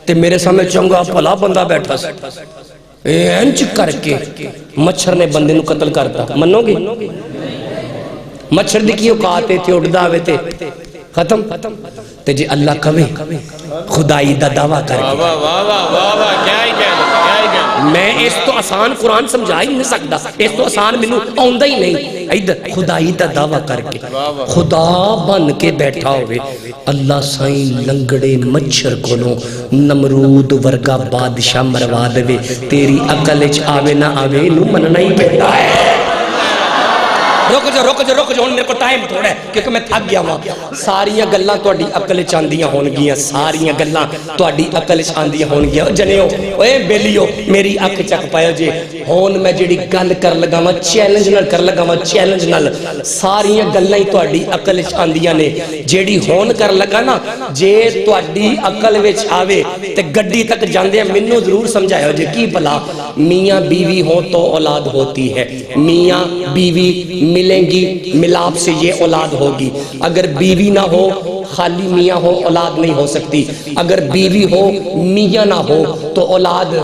تے میرے سامنے چنگا بھلا بندہ بیٹھا سی، اینچ کر کے مچھر نے بندے نو قتل کرتا، منو گے؟ مچھر دی کی اوقات تے اڑدا آوے تے ختم تے جی اللہ کہے خدائی دا دعویٰ کر کے واہ واہ واہ واہ واہ، کیا ہی کہہ لو، کیا ہی کہہ لو۔ میں اس تو آسان قرآن سمجھا ہی نہیں سکتا، اس تو آسان میں آؤندہ ہی نہیں۔ ادھر خدائی دا دعویٰ کر کے خدا بن کے بیٹھا ہوئے اللہ سائیں لنگڑے مچھر کونوں نمرود ورگا بادشاہ مروا دے، تیری عقل اچ آوے نہ آوے نو مننا ہی پڑتا ہے۔ رک جو میرے کو ٹائم تھوڑا ہے کیونکہ میں تھک گیا ہوں۔ ساریاں گلاں تہاڈی عقل چاندیاں ہون گیاں، ساریاں گلاں تہاڈی عقل چاندیاں ہون گیاں۔ جنیو اوے بیلیو میری اکھ چک پایا جے، ہن میں جڑی گل کر لگا وا چیلنج نال کر لگا وا، چیلنج نال ساریاں گلاں ہی تہاڈی عقل چاندیاں نے۔ جیڑی ہون کر لگا نا جے تہاڈی عقل وچ آوے تے گڈی تک جاندے مینوں ضرور سمجھایا جے کی بھلا میاں بیوی ہو تو اولاد ہوتی ہے، میاں بیوی ملیں گی، ملاپ سے یہ اولاد ہوگی۔ اگر بیوی نہ ہو خالی میاں ہو اولاد نہیں ہو سکتی، اگر بیوی ہو میاں نہ ہو تو اولاد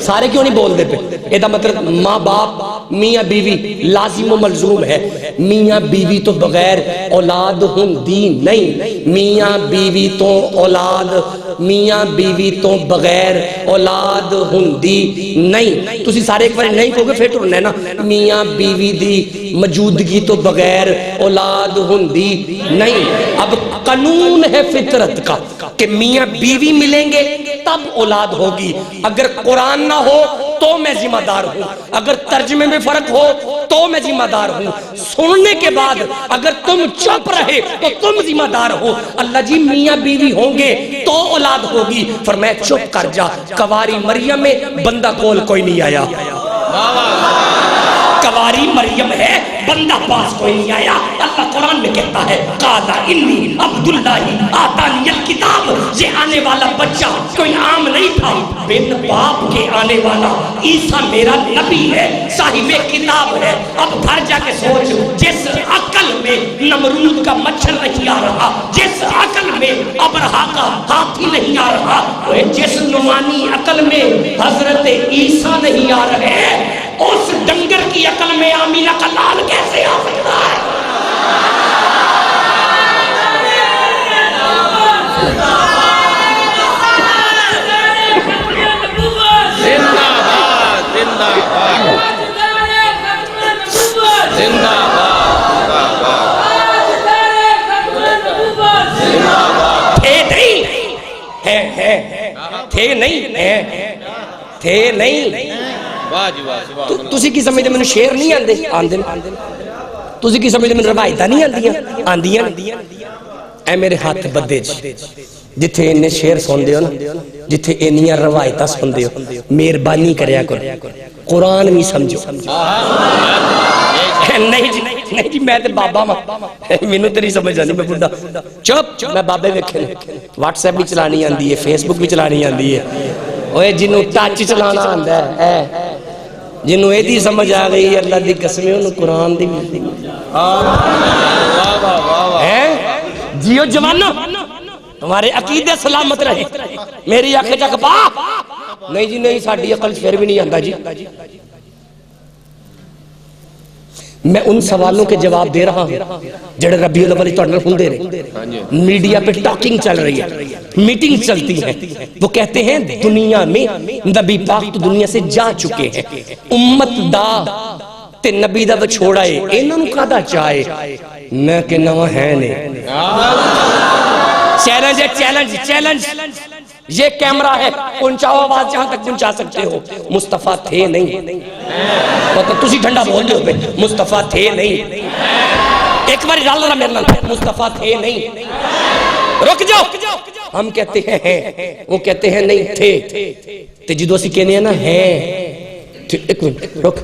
سارے کیوں نہیں بول دیتے؟ یہ مطلب ماں باپ میاں بیوی لازم و ملزوم ہے۔ میاں بیوی تو بغیر اولاد ہندی نہیں، میاں بیوی تو اولاد، میاں بیوی تو بغیر اولاد ہندی نہیں۔ تسی سارے ایک بار نہیں کہو گے پھر ٹرنا ہے نا، میاں بیوی دی موجودگی تو بغیر اولاد ہندی نہیں۔ اب قانون ہے فطرت کا کہ میاں بیوی ملیں گے تب اولاد ہوگی۔ اگر قرآن نہ ہو تو میں ذمہ دار ہوں، اگر ترجمے میں فرق ہو تو میں ذمہ دار ہوں، سننے کے بعد اگر تم چپ رہے تو تم ذمہ دار ہو۔ اللہ جی میاں بیوی ہوں گے تو اولاد ہوگی، فرمایا چپ کر جا۔ کواری مریم میں بندہ کول کوئی نہیں آیا، کواری مریم ہے بندہ پاس کوئی نہیں آیا۔ اللہ قرآن میں کہتا ہے قالا انی عبداللہ آتانی الکتاب، یہ آنے والا بچہ کوئی عام نہیں تھا، بن باپ کے آنے والا عیسیٰ میرا نبی ہے، صاحب کتاب ہے۔ اب گھر جا کے سوچ، جس عقل میں نمرود کا مچھر نہیں آ رہا، جس عقل میں ابرہا کا ہاتھی نہیں آ رہا، جس نمانی عقل میں حضرت عیسیٰ نہیں آ رہے، اس ڈنگر کی عقل میں آمینہ کا لال کیسے آ سکتا ہے؟ زندہ باد، زندہ باد، زندہ باد، تھے نہیں تھے نہیں تھے نہیں۔ واہ جی واہ، سبحان اللہ۔ تسی کی سمجھتے میں شیر نہیں آندے آندے تسی کی سمجھتے میں روایتاں نہیں آندیاں آندیاں۔ اے میرے ہاتھ بدے جی جتھے انہیں شعر سن دیو نا، جتھے انیاں روایتاں سن دیو، مہربانی کریا کرو قرآن بھی سمجھو۔ نہیں جی میں تے بابا ماں، مینوں تے نہیں سمجھ آندی، میں بڑھا چپ، میں بابے ویکھے نے، واٹس ایپ بھی چلانی آندی ہے، فیس بک بھی چلانی آندی ہے، اوے جنوں ٹچ چلانا آندا ہے، جنوں ایدی سمجھ آ گئی اللہ دی قسم انہوں قرآن دی جیو جوانو، تمہارے عقیدے سلامت رہے، میری آنکھیں جگ باپ نہیں جی نہیں، ساڑھی عقل پھر بھی نہیں آندا جی۔ میں ان سوالوں کے جواب دے رہا ہوں جڑے ربیع الاول تھوڑے نال ہوندے رہے، میڈیا پہ ٹاکنگ چل رہی ہے، میٹنگ چلتی ہے، وہ کہتے ہیں دنیا میں نبی پاک تو دنیا سے جا چکے ہیں، امت دا تے نبی دا چھوڑا ہے، انہوں نے کہا چاہے میں کہ نوہ ہے نہیں۔ چیلنج ہے، چیلنج چیلنج، یہ کیمرہ ہے، پہنچاؤ آواز جہاں تک پہنچا سکتے ہو، مصطفیٰ تھے نہیں، تسی ٹھنڈا بول دے ہو پہ مصطفیٰ تھے نہیں، ایک بار ڈال رہا میرے نال مصطفیٰ تھے نہیں، رک جاؤ، ہم کہتے ہیں وہ کہتے ہیں نہیں تھے، تے جدو اسی کہنے ہیں نا ہے، ایک منٹ رک،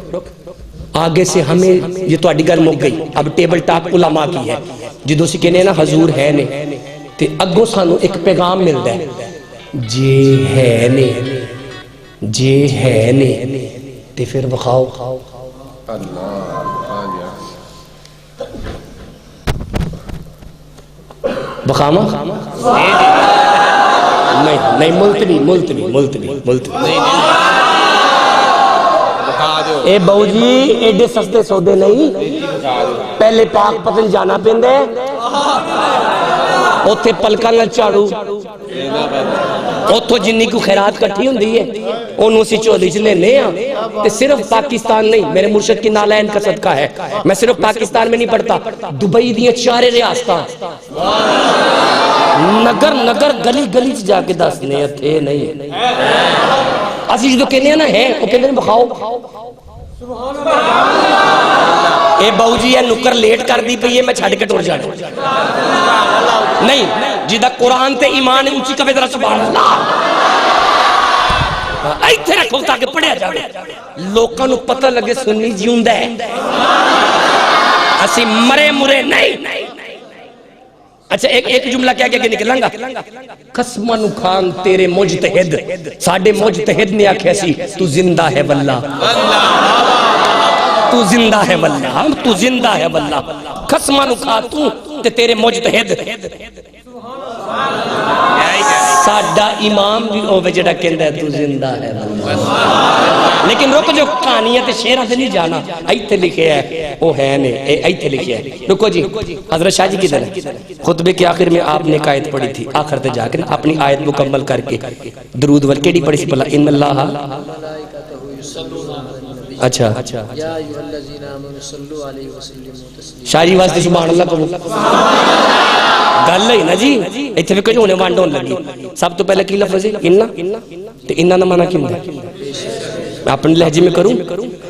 آگے سے ہمیں یہ تو اڈی گل مک گئی، اب ٹیبل ٹاک علماء کی ہے، جدو اسی کہنے ہیں نا حضور ہے نہیں، تے اگو سانو ایک پیغام ملتا ہے، جے ہے نہیں، جے ہے نہیں، تے پھر بخاؤ بخاما نہیں، ملتوی اے بہو جی ایڈے سستے سودے نہیں، پہلے پاک پتن جانا پیندے، اوتھے پلکا نہ چاڑو، اوتھو جنی کو خیرات کٹھی ہوں دی ہے، انہوں سے چودی چلے لے تے صرف پاکستان نہیں، میرے مرشد کی نالین کا صدقہ ہے، میں صرف پاکستان میں نہیں پڑھتا، دبئی دیئے چارے ریاستہ، نگر گلی گلی سے جا کے دسنے تھے نہیں، اسی جو کہنے ہیں نا ہے، وہ کہنے ہیں بخاؤ، اے بہو جی ہے نکر لیٹ کر دی پہ یہ میں چھاڑ کے ٹوڑ جانے نہیں، جدہ قرآن تے ایمان اونچی کبھی ذرا سبحان اللہ ایتھے رکھو تاکہ پڑھیا جاوے، لوکاں نو پتہ لگے سنی جیوندہ ہے، اسی مرے مرے نہیں۔ اچھا ایک جملہ کیا کہ نکلیں گا، قسمن خان تیرے مجتہد، ساڑھے مجتہد نے آکھے سی تو زندہ ہے واللہ، تو زندہ ہے واللہ، تو زندہ ہے واللہ، قسمن خان تو تیرے مجتہد، ساڑھا امام بھی اوہ جڑا کہندہ ہے تو زندہ ہے واللہ، لیکن رکو جو کہانیاں تے شیرہ سے نہیں جانا، ایتھے لکھے ہے وہ ہے نہیں، ایتھے لکھے ہے، رکو جی حضرت شاہ جی کی در ہے، خطبے کے آخر میں آپ نے ایک آیت پڑھی تھی، آخر تے جا کے اپنی آیت مکمل کر کے درود والکیڑی پڑھی سی پڑھا ان اللہ اچھا شاہ جی واسطے سبحان اللہ کہو گل ہے نا جی، ایتھے بھی کچھ ہونے وانڈ ہونے لگی، سب تو پہلے کی لفظ ہے انہ، تے انہ دا معنی کیوں ہے، اپنے لہجے میں کروں،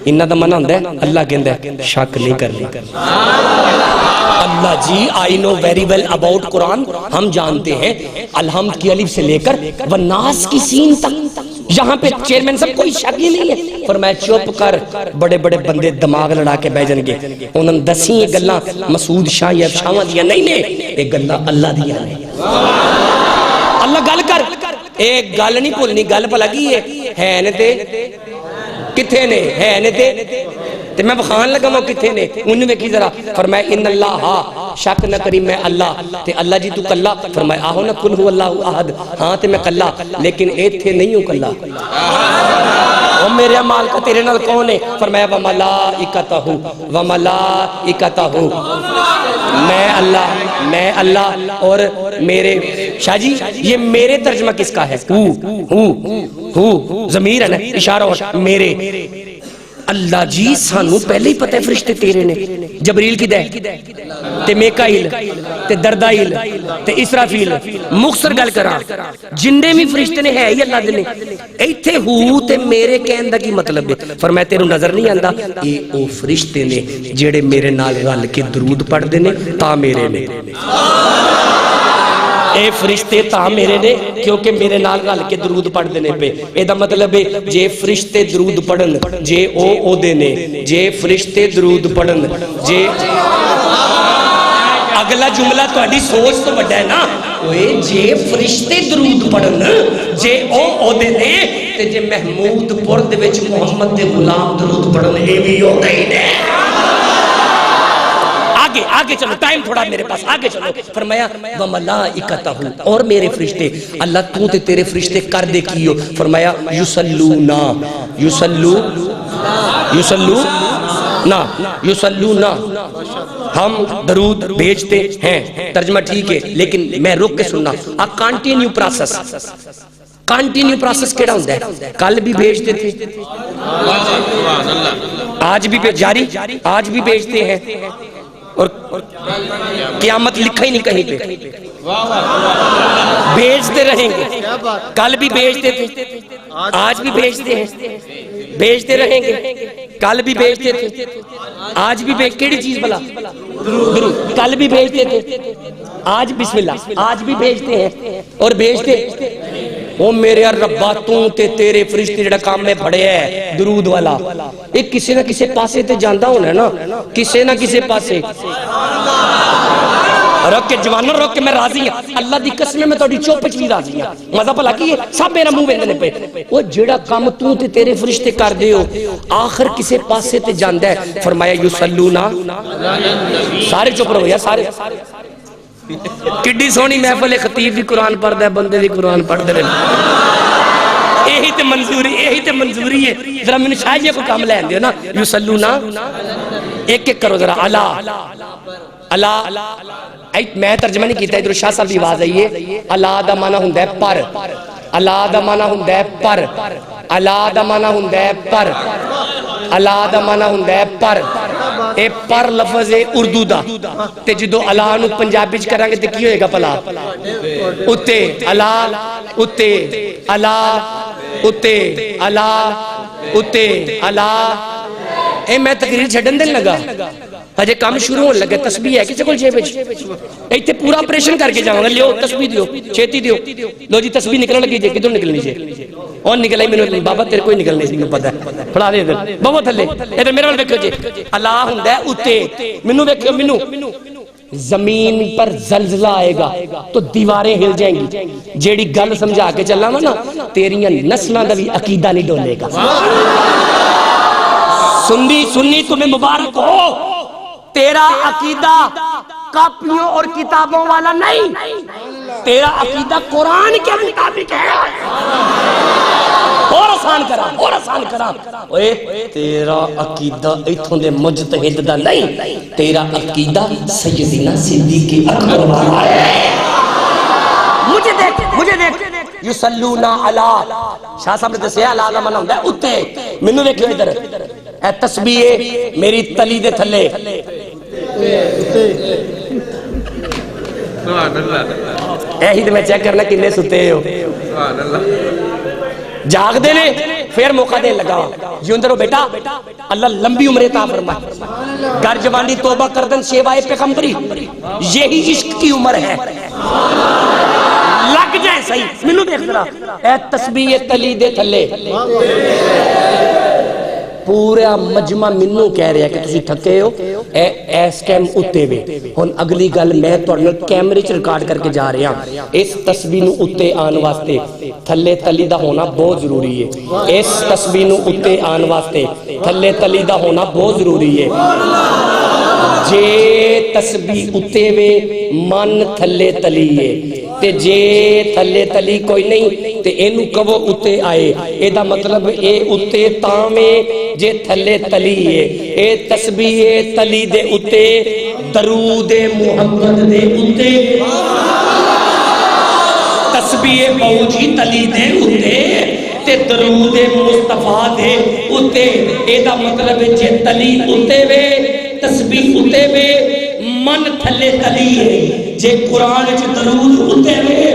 انہ دا معنی ہوندہ ہے اللہ کہندہ ہے شک نہیں کرنی، اللہ جی I know very well about قرآن، ہم جانتے ہیں الحمد کی الف سے لے کر والناس کی سین تک، یہاں پہ چیئرمین سب کوئی شک ہی نہیں ہے، فرمایا چپ کر، بڑے بڑے بندے دماغ لڑا کے بیجن گے، انہوں نے دسیں یہ گلہ مسعود شاہ یا شاہاں دیا نہیں، ایک گلہ اللہ دیا ہے، اللہ گل کر، ایک گل نہیں بھولنی، گل پہ لگی ہے نے تے کتھے نے ہے نے تے میں بخان لگا میں کتھے نے انہوں نے کی ذرا فرمایا ان اللہ شک نہ کری میں اللہ تے اللہ جی تو کلا، فرمایا آہو نا کل ہو اللہ احد، ہاں تے میں کلا لیکن ایتھے نہیں ہوں کلا، اور میرے عمال کا تیرے نال کون ہے، فرمایا وَمَلَائِكَتَهُ میں اللہ اور میرے شاہ جی یہ میرے ترجمہ کس کا ہے، ضمیر ہے نا اشارہ ہو میرے، اللہ جی سانو پہلے ہی پتہ ہے فرشتے تیرے نے، جبریل کی دے تے میکائیل تے دردائیل تے اسرافیل، مختصر گل کرا جننے بھی فرشتے نے ہے ہی اللہ دے نے، ایتھے ہو تے میرے کہن دا کی مطلب ہے، فرمایا تیرے نظر نہیں آندا یہ او فرشتے نے جڑے میرے نال رل کے درود پڑھ دے نے تا میرے نے، اے فرشتے تا میرے نے کیونکہ میرے نال رل کے درود پڑھ دینے پہ. اے دا مطلب ہے جے فرشتے درود پڑھن جے او دے نے, جے فرشتے درود پڑھن جے اگلا جملہ تو اڈی سوچ تو بڑا ہے نا. جے فرشتے درود پڑھن جے او دے نے تے جے محمود پور دے وچ محمد دے غلام درود پڑھن اے وی او دے نے. آگے چلو, ٹائم تھوڑا میرے پاس, آگے چلو. فرمایا وملائکتہ, اور میرے فرشتے. اللہ تو تے تیرے فرشتے کر دے کیو. فرمایا یصلونا, یصلونا, ہم درود بھیجتے ہیں. ترجمہ ٹھیک ہے لیکن میں رک کے سننا. کنٹینیو پروسیس کیڑا ہوندا ہے؟ کل بھی بھیجتے تھے, آج بھی جاری, آج بھی بھیجتے ہیں, اور قیامت لکھا ہی نہیں کہیں پہ. بھیجتے رہیں گے. کل بھی بھیجتے تھے, آج بھی بھیجتے ہیں, بھیجتے رہیں گے. کل بھی بھیجتے تھے, آج بھی کیڑی چیز بلا درود. کل بھی بھیجتے تھے, آج بسم اللہ, آج بھی بھیجتے ہیں اور بھیجتے. او میرے ربا تو تے تیرے فرشتے جڑا کام میں پڑے ہے درود والا, ایک کسی نہ کسی پاسے تے جاندہ ہونا ہے نا, کسی نہ کسی پاسے. رکھ کے جوانوں, رکھ کے میں راضی ہوں. اللہ دی قسم میں توڑی چوپچ بھی راضی ہوں. مزہ پلا کی سب میرا منہ ویندنے پہ. وہ جڑا کام تو تے تیرے فرشتے کر دے ہو آخر کسی پاسے تے جاندہ ہے. فرمایا یصلونا, سارے چپ رہو یا سارے. کڈی سونی محفل خطیب بھی قرآن پڑھ دے, بندے بھی قرآن پڑھ دے. یہی تے منظوری ہے. ذرا میں نے شاید یہ کو کام لے دیو نا. یصلونا, ایک ایک کرو ذرا. اللہ میں ترجمہ نہیں کیتا, ادھر شاہ صاحب دی آواز آئیے. اللہ دا معنی ہوندا ہے پر, اللہ دا معنی ہوندا ہے پر, اللہ دا معنی ہوندا ہے پر, اللہ دا معنی ہوندا ہے پر. اے پر لفظ ہے اردو دا, تے جدو اللہ نو پنجابی چ کرانگے تے کی ہوئے گا پلا؟ اتے اللہ, اتے اللہ, اتے اللہ, اتے اللہ. اے میں تقریر چھڑن دن لگا, ہجے کام شروع ہونے لگا. تسبیح ہے کسی کو جیب وچ؟ ایتھے پورا آپریشن کر کے جاواں گا. لیو تسبیح دیو, چھیتی دیو. لو جی تسبیح نکلن لگی جے, کدھر نکلنی جے؟ اور نکل آئی میں بابا تیرے کوئی نکلنے سے نہیں پتا ہے. پڑھا دے ادھر بابا تھلے, ادھر میرے وال ویکھو جی. اللہ ہوندا ہے اتے. مینوں ویکھو, مینوں زمین پر زلزلہ آئے گا تو دیواریں ہل جائیں گی. جیڑی گل سمجھا کے چلنا وا نا, تیریاں نسلاں دا بھی عقیدہ نہیں ڈولے گا. سنی تمہیں مبارک ہو, تیرا عقیدہ کاپیوں اور کتابوں والا نہیں, تیرا عقیدہ قرآن کے مطابق ہے. اور آسان کرا. تیرا عقیدہ ایتھوں دے مجتہد دا نہیں, تیرا عقیدہ سیدنا صدیق اکبر والا ہے. مجھے دیکھ یصلونا علی, شاہ صاحب نے دسیا اللہ دا منع ہوندا ہے اتے. مینوں ویکھو ادھر, اے تسبیح میری تلی دے تھلے. ایہی تے میں چیک کرنا کنے ستے ہو. جاگ دے نے پھر موقع دے لگا. جیوندر ہو بیٹا, اللہ لمبی عمر عطا فرمائے. گر جوانی توبہ کردن سیوائے پیغمبری, یہی عشق کی عمر ہے. لگ جائے صحیح. مینوں دیکھ ذرا, اے تسبیح تلی دے تھلے. پورا مجمع منوں کہہ رہا ہے کہ تسی تھکے ہو, اس ٹائم اتے وے. ہن اگلی گل میں تہاڈے کیمرے چ ریکارڈ کر کے جا رہا ہاں. اس تسبیح نو اتے آن واسطے تھلے تلی دا ہونا بہت ضروری ہے. اس تسبیح نو اتے آن واسطے تھلے تلی دا ہونا بہت ضروری ہے. جے تسبیح اتے وے من تھلے تلی ہے, تے جے تھلے تلی کوئی نہیں تے اینو کہو اتے آئے. اے دا مطلب اے اتے تاں میں جے تھلے تلی ہے. اے تسبیح تلی دے اتے, درود محمد دے اتے, تسبیح موجی تلی دے اتے تے درود مصطفیٰ دے اتے. اے دا مطلب جے تلی اتے وے, تسبیح اتے وے, من تھلے تلی ہے. جے قرآن چ درود اتے وے,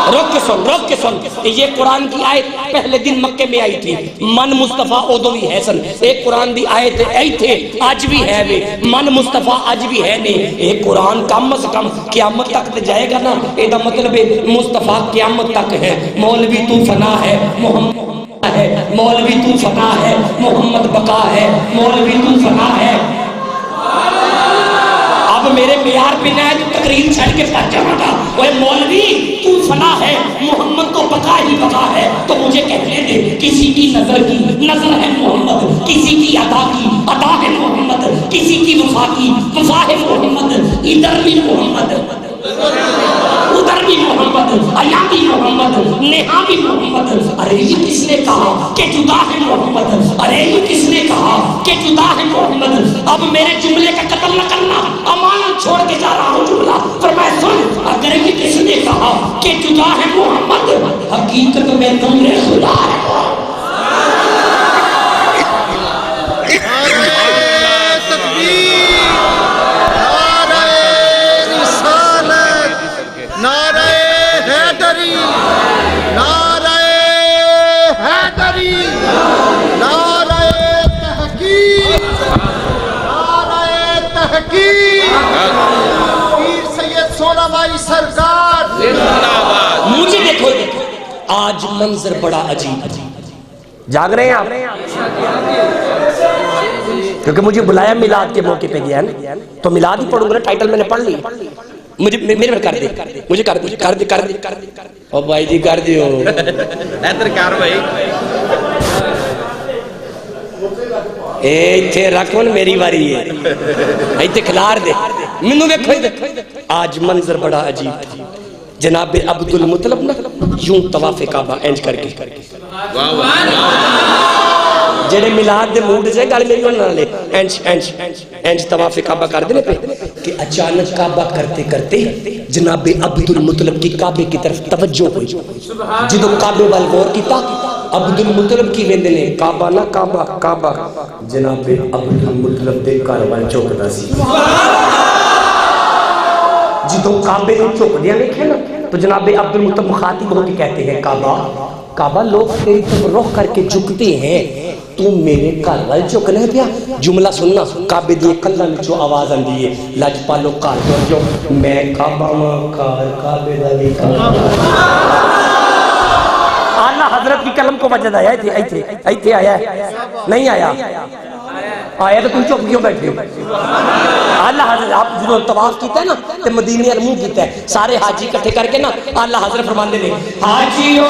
روک کے سن یہ قرآن کی آیت پہلے دن مکے میں آئی تھی من مصطفیٰ اودوی حسن ایک قرآن دی آیت آئی تھے آج بھی ہے وے من مصطفیٰ آج بھی ہے نہیں ایک قرآن کم از کم قیامت تک تے جائے گا نا ایدہ مطلب مصطفیٰ قیامت تک ہے مولوی تو فنا ہے محمد ہے مولوی تو فنا ہے محمد بقا ہے مولوی تو فنا ہے اب میرے معیار پہ نہ ہے تو تقریر چھڑ کے پڑھ جاؤں گا وہ مولوی تو فنا ہے محمد تو بقا ہی بقا ہے تو مجھے کہنے دے کسی کی نظر ہے محمد کسی کی ادا ہے محمد کسی کی وفا ہے محمد ادھر بھی محمد ادھر بھی محمد عیا بھی محمد نیہا بھی محمد ارے یہ کس نے کہا کہ جدا ہے محمد ارے یہ کس نے کہا کہ جدا ہے محمد اب میرے جملے کا قتل نہ کرنا امانت چھوڑ کے جا رہا ہوں جملہ فرمایا سن اگر یہ کس نے کہا کہ جدا ہے محمد حقیقت میں نور خدا ہے مجھے دیکھو آج منظر بڑا عجیب جاگ رہے ہیں آپ کیونکہ مجھے بلایا میلاد کے موقع پہ گیا نا تو میلاد ہی پڑھوں گا نا ٹائٹل میں نے پڑھ لی مجھے میرے میں کر دے مجھے کر دے او بھائی جی کر دیو ایتر کار بھائی ایتھے رکھون میری واری ہے ایتھے کھلار دے منو دیکھو آج منظر بڑا عجیب تھا جناب عبدالمطلب نا یوں طواف کعبہ اینج کر کے جنہیں میلاد دے موڈ سے گالی میری ہونے لے اینج طواف کعبہ کر دینے پہ کہ اچانک کعبہ کرتے کرتے جناب عبدالمطلب کی کعبے کی طرف توجہ ہوئی جدو کعبے والغور کی تا عبدالمطلب کی ویندے نے کعبہ نہ کعبہ جناب عبدالمطلب دے کاروان چوکتا سی جدو کعبے نے چوک دیا دیکھے نا تو جناب عبدالمطلب مخاطب ہو کے کہتے ہیں کعبہ لوگ تیری طرف رخ کر کے جھکتے ہیں تو میرے کاروان چوکنے پیا جملہ سننا کعبے دیے کلن جو آواز اندی ہے لج پالو کار جو میں کعبہ ماں کعبے دلی آلہ حضرت کی کلم کو وجد آیا ایتھے آیا ہے نہیں آیا آیا تو تم چوپ کیوں بیٹھے ہو اللہ حضرت آپ جو طواف کیتا ہے نا تو مدینہ ارمو کیتا ہے سارے حاجی کٹھے کر کے نا اللہ حضرت فرماندے نے حاجیوں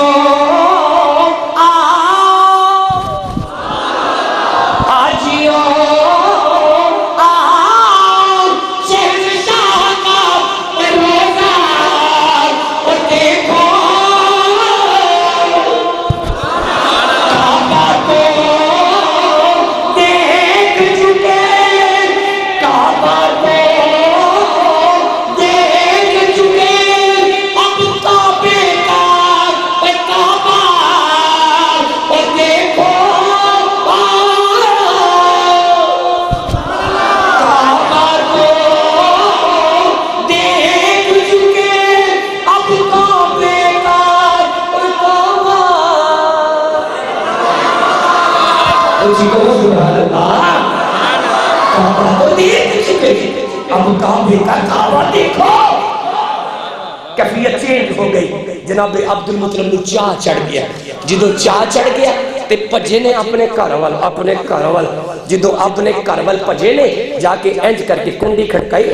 کیفیت چینج ہو گئی جناب عبدالمطلب نے چاہ چڑھ گیا جدو چاہ چڑھ گیا تے پجے نے اپنے کاروال جدو اپنے کاروال پجے نے جا کے اینج کر کے کنڈی کھڑکائی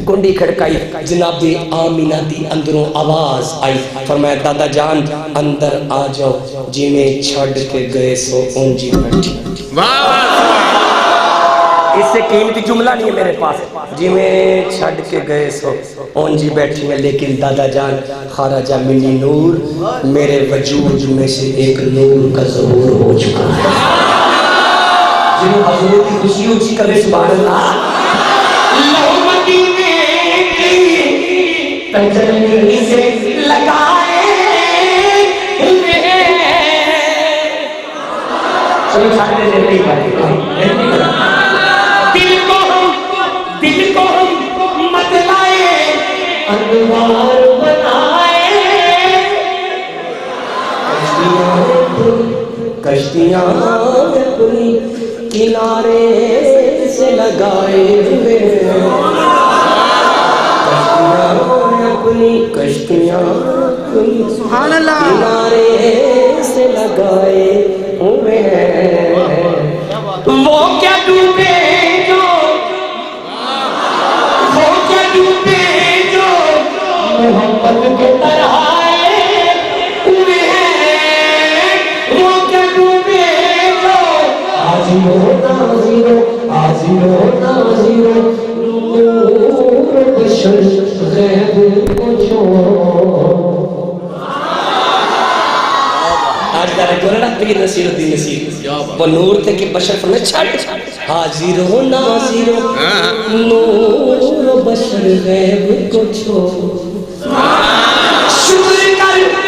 کنڈی کھڑکائی جناب آمینہ دی اندروں آواز آئی فرمایا دادا جان اندر آ جاؤ جی میں چھڑ کے گئے سو اونجی بیٹھی اس سے قیمتی جملہ نہیں ہے میرے پاس جی میں چھڑ کے گئے سو اونجی بیٹھی میں لیکن دادا جان خارجہ منی نور میرے وجود میں سے ایک نور کا ظہور ہو چکا ہے جنہوں حضور کی خوشی اچھی کرے سبحان اللہ لہو مدینے کی تجلی سے لگائے ہوئے چلو چھاڑتے سے نہیں پاتے دل کو ہم مدلائے انوار بنائے کشتیاں اپنی کنارے سے لگائے ہوئے ہیں کشتیاں اپنی کنارے سے لگائے ہوئے ہیں وہ کیا ڈوبے جو محبت کے طرح ہوئے ہیں وہ کیا ڈوبے جو حاضر ناظر نور بشر غیب کو چھوڑ آج دارے کو لڑا پیر نصیر الدین نصیر وہ نور تھے کہ بشر فرمائے چھڑ حاضر ہو ناظر نور بشر غیب کو چھوڑ شکر کر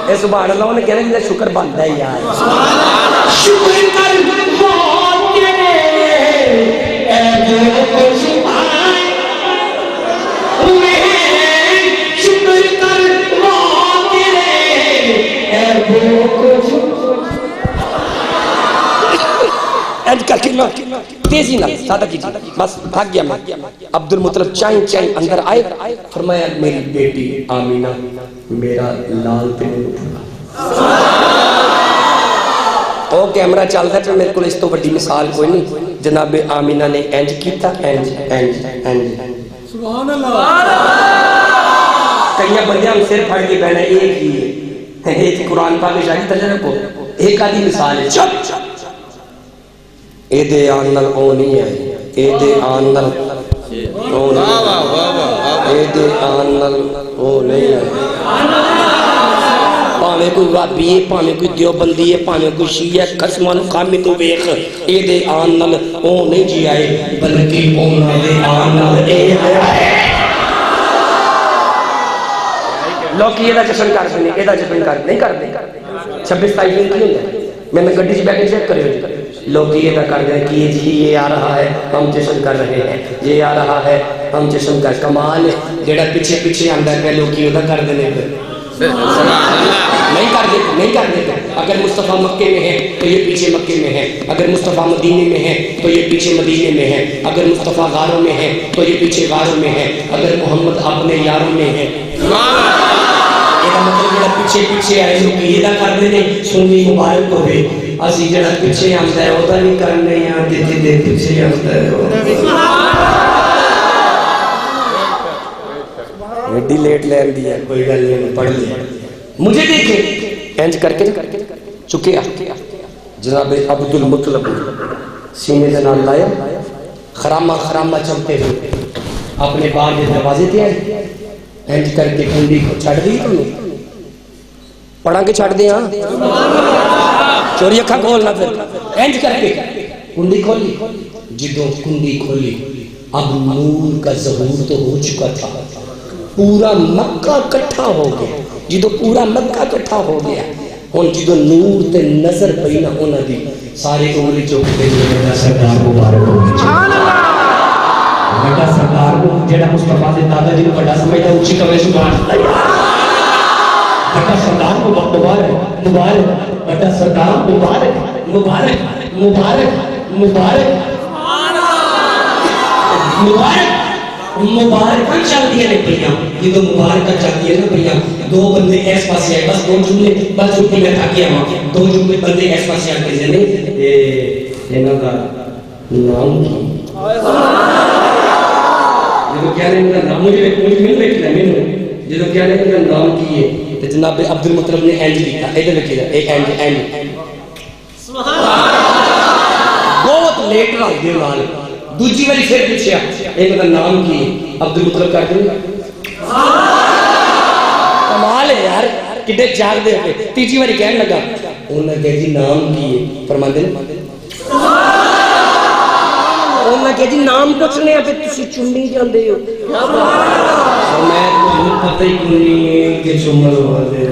اے سبحان اللہ انہیں کہنے کہ شکر بنتا ہے یار شکر کر موت تیرے عیبوں کو چھپائے شکر کر موت تیرے عیبوں کو چھپائے اینڈ کر کے تیزی نہ سادہ کیجئے بس بھاگ گیا میں عبد المطلب چائیں اندر آئے فرمایا میری بیٹی آمینہ میرا لال پہ او کیمرہ چلتا ہے میرے کو اس تو بڑی مثال کوئی نہیں جناب آمینہ نے اینج کیتا اینج سبحان اللہ کئیاں بندیاں ہم سر پھڑ کے بہنا ایک ہی ہے ایک قرآن پاک شاہی تجربہ کو ایک آدھی مثال ہے چپ اے دے آنل او نہیں ہے اے دے آنل او نہیں ہے اے دے آنل او نہیں ہے پانے کوئی وابی ہے پانے کوئی دیوبندی ہے پانے کوئی شیعہ قسمان قامی تو بیخ اے دے آنل او نہیں جی آئے بلکہ اونا دے آنل اے ہے لوگ یہ دا جشن کر سنے اے دا جشن کر نہیں کر دیں 26 تاریخ میں کیوں ہے میں نے گڈی سے بیٹھے چیک کرے ہو لوگ یہ نہ کر دیں کہ جی یہ آ رہا ہے ہم جشن کر رہے ہیں یہ آ رہا ہے ہم جشن کر کمال جیڑا پیچھے آندہ ہے لوگ یہ نہ کر دینے پہ نہیں کر دیتے اگر مصطفیٰ مکے میں ہے تو یہ پیچھے مکے میں ہے اگر مصطفیٰ مدینے میں ہے تو یہ پیچھے مدینے میں ہے اگر مصطفیٰ غاروں میں ہے تو یہ پیچھے غاروں میں ہے اگر محمد اپنے یاروں میں ہے مطلب جڑا پیچھے آئے لوگ یہ نہ کر دینے سنی مبارک کو بھی اسی جڑا پیچھے آمدہ ہے وہ نہیں کرنے یہاں دیتے دے پیچھے آمدہ ہے ویڈی لیٹ لین دیا کوئی گل نہیں پڑھ لیا مجھے دیکھیں اینج کر کے چکے جناب عبد المطلب سینے جنال لایا خرامہ چلتے ہوئے اپنے باغ کے دروازے تھے اینج کر کے کنڈی کو چھڑ دی تو نہیں پڑھا کے چھڑ دیا چوری اکھا کھولنا پھر اینج کر کے کنڈی کھولی جدوں کنڈی کھولی اب نور کا ظہور تو ہو چکا تھا پورا مکہ کٹھا ہو گیا جدوں پورا مکہ کٹھا ہو گیا ہن جدوں نور تے نظر پئی نہ انہاں دی سارے انگلی چوک تے میرا سرکار مبارک ہو سبحان اللہ بڑا سرکار کو جڑا مصطفیٰ دے دادا جی کو بڑا سمجھدا اونچی کہے سبحان اللہ بڑا سرکار کو مبارک بڑا سرکار مبارک چل دیا نے پڑیاں یہ تو مبارکہ چل دیا نا پڑیاں دو بندے ایس پاس آئے بس دو جملے بس چھٹی میں تھا کیا ماں دو جملے بندے ایس پاس آئے کسی نے انہوں کا نام کی جدو کیا نے انہوں نام مجھے مل بیٹھنا جدو کیا نے انہوں نام کیے جناب عبد المطلب نے اینج لکھا ادھر لکھی تھا ایک اینج بہت لیٹ رہا دے نال دوجی والی پھر پیچھے ایک کا نام کی عبد المطلب کر دیں کمال ہے یار کڈے جاگ دے پہ تیجی والی کہنے لگا انہوں نے کہا جی نام کی فرما دیں انہوں نے کہا جی نام پوچھنے ہیں پھر تسی چنی جاندے ہو میں تو پتہ ہی نہیں ہے کہ چمل ہوا دے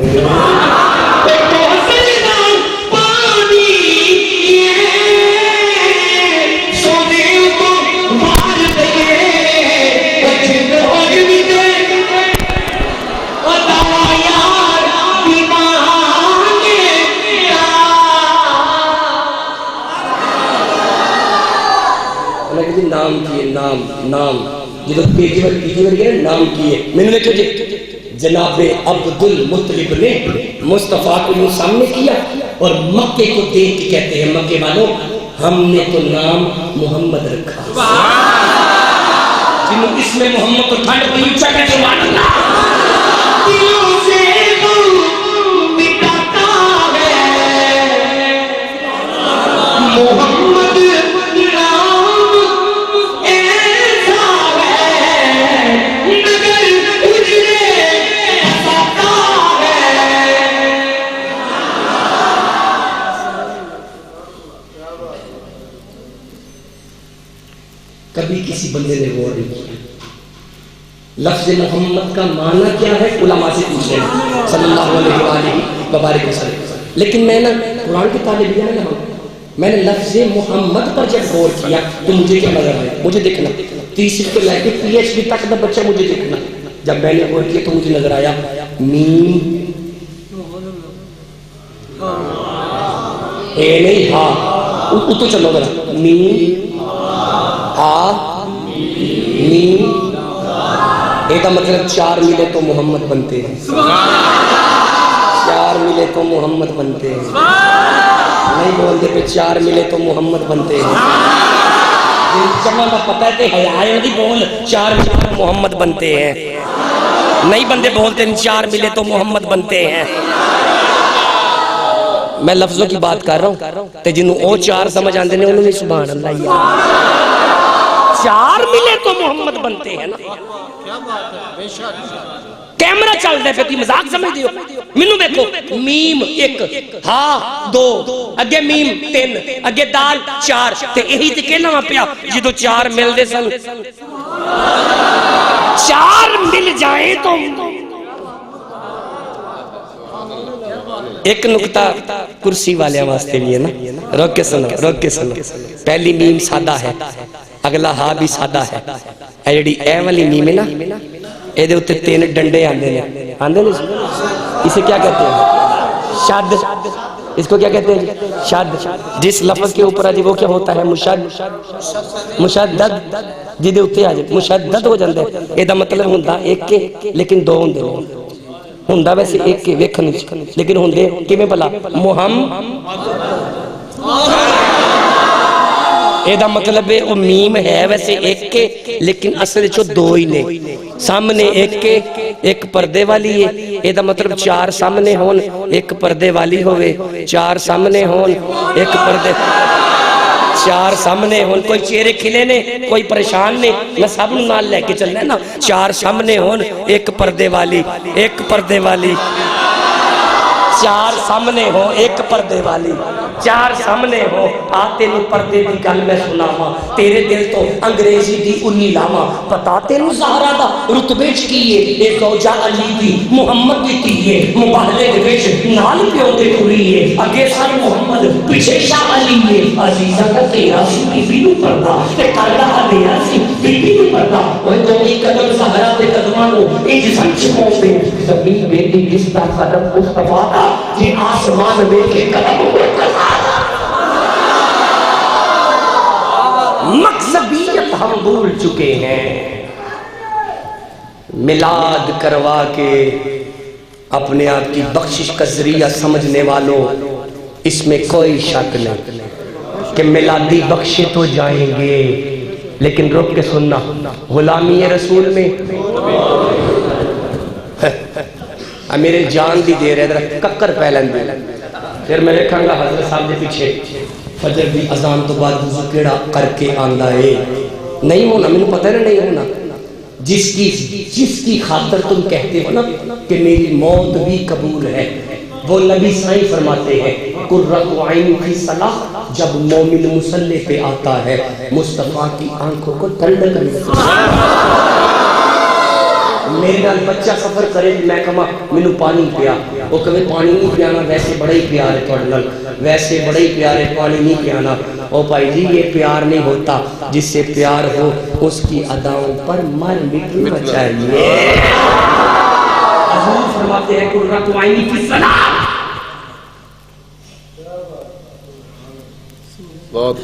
نام جدو تیجی ورگی نام کیے میں نے دیکھو جی جناب عبد المطلب نے مصطفیٰ کو یوں سامنے کیا اور مکے کو دیکھ کے کہتے ہیں مکے والوں ہم نے تو نام محمد رکھا جنہوں اس میں محمد کو ٹھنڈ کو اونچا کر سبحان اللہ دلوں سے تو مٹاتا ہے محمد نام ایسا ہے مگر اجرے ساتا ہے کبھی کسی بندے نے غور نہیں کیا لفظ محمد کا معنی کیا ہے علماء سے پوچھ رہے ہیں صلی اللہ علیہ وآلہ وبارک وسلم لیکن میں قرآن کی طالب علم ہے میں نے لفظ محمد پر جب غور کیا تو مجھے کیا نظر آیا مجھے دیکھنا تیسری کے لائے پی ایچ ڈی تک کا بچہ مجھے دیکھنا جب میں نے غور کیا تو مجھے نظر آیا میم اے نہیں ہاں اتو چلو ذرا میم ہاں میم اے کا مطلب چار ملے تو محمد بنتے ہیں چار ملے تو محمد بنتے ہیں نہیں بولتے پہ چار ملے تو محمد بنتے ہیں جمعہ کا پتہ ہے کہ حیائے دی بول چار ملے تو محمد بنتے ہیں نہیں بندے بولتے ہیں چار ملے تو محمد بنتے ہیں میں لفظوں کی بات کر رہا ہوں تے جنہوں او چار سمجھ آندے نے انہوں نے سبحان اللہ چار ملے تو محمد بنتے ہیں نا کیمرہ چل رہے پہ تھی مذاق سمجھ دیو منو دیکھو میم ایک ہاں دو اگے میم تین اگے دال چار تے یہی تے کہنا وہاں پیا جدو چار مل دے سن چار مل جائیں تو ایک نکتہ کرسی والے واسطے بھی ہے نا روک کے سنو پہلی میم سادہ ہے اگلا ہاں بھی سادہ ہے اے جڑی اے والی میم ہے نا اے دے اتے تین ڈنڈے آندے نے اسے کیا کہتے ہیں شد اس کو کیا کہتے ہیں شد جس لفظ کے اوپر آجی وہ کیا ہوتا ہے مشدد جدے اتے آجے مشدد ہو جاندے اے دا مطلب ہوندہ ایک کے لیکن دو ہوندے ہوندہ ویسے ایک کے ویکھن لیکن ہوندے کہ میں بلا اے دا مطلب ہے وہ میم ہے ویسے ایک کے لیکن اصل چو دو ہی نے سامنے ایک کے ایک پردے والی ہے اے دا مطلب چار سامنے ہون ایک پردے والی ہوئے چار سامنے ہون ایک پردے چار سامنے ہون کوئی چہرے کھلے نے کوئی پریشان نے میں سب نال لے کے چلنا ہے نا چار سامنے ہون ایک پردے والی چار سامنے ہو ایک پردے والی چار سامنے ہو آتے نو پردے دی گل میں سناما تیرے دل تو انگریزی دی انی لاما پتاتے نو زہرہ دا رتبے چکیے اے زوجہ علی دی محمد دی تیئے مباہلے دے بیچ نال پیوں دے پوریے اگے سر محمد پیچھے شاہ علی ہے عزیزہ کا تیرا سی بی بی نو پردہ تے کردہ علیہ سی بی بی نو پردہ وہ تو ایک قدم زہرہ دے قدمانو ایج سنچ موندے زمین بیٹی جس دا قدم مصطفیٰ دا جی آسمان میں کے قدم مقصدیت ہم بھول چکے ہیں میلاد کروا کے اپنے آپ کی بخشش کا ذریعہ سمجھنے والوں اس میں کوئی شک نہیں کہ میلادی بخشے تو جائیں گے لیکن رک کے سننا غلامی رسول میں میرے جان دی دے رہے در ککر پہلن دے پھر میں رکھاں گا حضرت صاحب دے پیچھے فجر دی اذان تو بعد وضو کیڑا کر کے آندا ہے نہیں ہونا میں نے پتہ نہیں ہونا جس کی خاطر تم کہتے ہو نا کہ میری موت بھی قبول ہے وہ نبی سائیں فرماتے ہیں قرۃ عین فی صلاح جب مومن مصلی پہ آتا ہے مصطفیٰ کی آنکھوں کو ٹھنڈک ملتی ہے میرے نال بچہ سفر کرے میں کہا مینوں پانی پیا وہ کہے پانی نہیں پیانا ویسے بڑا ہی پیار ہے تھوڑے نال ویسے بڑا ہی پیار ہے پانی نہیں پیانا او بھائی جی یہ پیار نہیں ہوتا جس سے پیار ہو اس کی اداؤں پر مر مٹنا چاہیے حضور فرماتے ہیں قرۃ عین فی الصلاۃ بہت